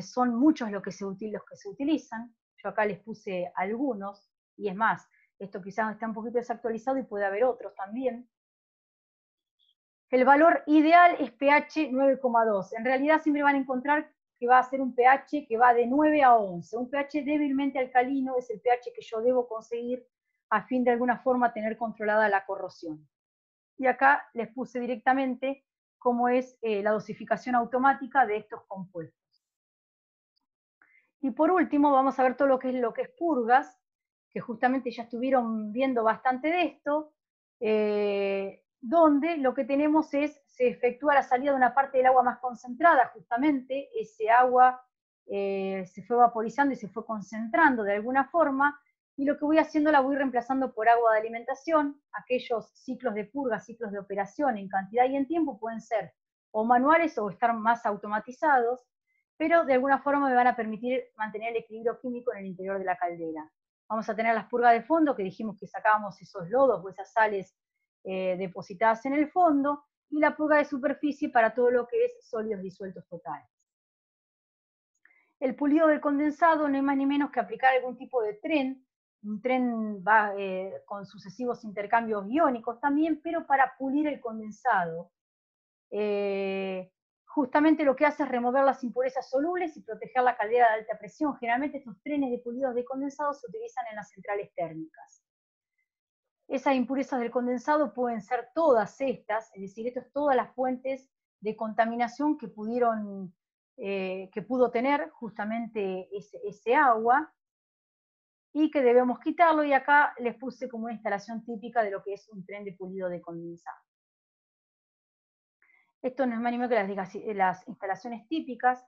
son muchos los que se utilizan, yo acá les puse algunos, y es más, esto quizás está un poquito desactualizado y puede haber otros también. El valor ideal es pH 9,2, en realidad siempre van a encontrar que va a ser un pH que va de 9 a 11. Un pH débilmente alcalino es el pH que yo debo conseguir a fin de alguna forma tener controlada la corrosión. Y acá les puse directamente cómo es la dosificación automática de estos compuestos. Y por último vamos a ver todo lo que es purgas, que justamente ya estuvieron viendo bastante de esto, donde lo que tenemos es, se efectúa la salida de una parte del agua más concentrada, justamente ese agua se fue vaporizando y se fue concentrando de alguna forma, y lo que voy haciendo la voy reemplazando por agua de alimentación. Aquellos ciclos de purga, ciclos de operación en cantidad y en tiempo pueden ser o manuales o estar más automatizados, pero de alguna forma me van a permitir mantener el equilibrio químico en el interior de la caldera. Vamos a tener las purgas de fondo, que dijimos que sacábamos esos lodos o esas sales depositadas en el fondo, y la purga de superficie para todo lo que es sólidos disueltos totales. El pulido del condensado no es más ni menos que aplicar algún tipo de tren. Un tren va con sucesivos intercambios iónicos también, pero para pulir el condensado. Justamente lo que hace es remover las impurezas solubles y proteger la caldera de alta presión. Generalmente estos trenes de pulidos de condensado se utilizan en las centrales térmicas. Esas impurezas del condensado pueden ser todas estas, es decir, esto es todas las fuentes de contaminación que pudo tener justamente ese agua, y que debemos quitarlo, y acá les puse como una instalación típica de lo que es un tren de pulido de condensado. Esto no es más ni menos que las instalaciones típicas,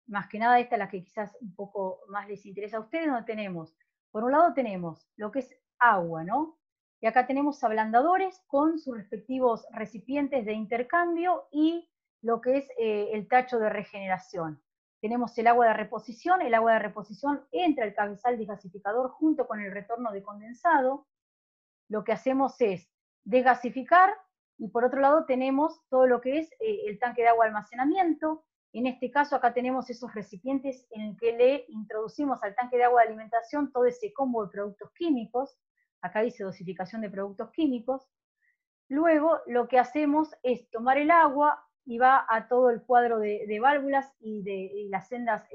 más que nada esta es la que quizás un poco más les interesa a ustedes, donde tenemos, por un lado tenemos lo que es agua, ¿no? Y acá tenemos ablandadores con sus respectivos recipientes de intercambio y lo que es el tacho de regeneración. Tenemos el agua de reposición entra al cabezal desgasificador junto con el retorno de condensado. Lo que hacemos es desgasificar, y por otro lado tenemos todo lo que es el tanque de agua de almacenamiento. En este caso acá tenemos esos recipientes en el que le introducimos al tanque de agua de alimentación todo ese combo de productos químicos. Acá dice dosificación de productos químicos. Luego lo que hacemos es tomar el agua y va a todo el cuadro de válvulas y las sendas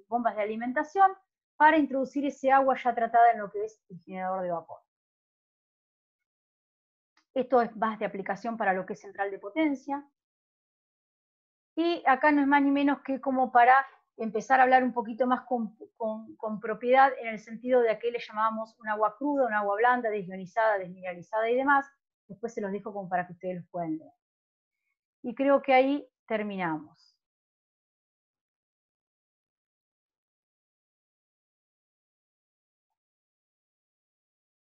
bombas de alimentación para introducir ese agua ya tratada en lo que es el generador de vapor. Esto es más de aplicación para lo que es central de potencia. Y acá no es más ni menos que como para empezar a hablar un poquito más con propiedad, en el sentido de a qué le llamábamos un agua cruda, un agua blanda, desionizada, desmineralizada y demás. Después se los dejo como para que ustedes los puedan leer. Y creo que ahí terminamos.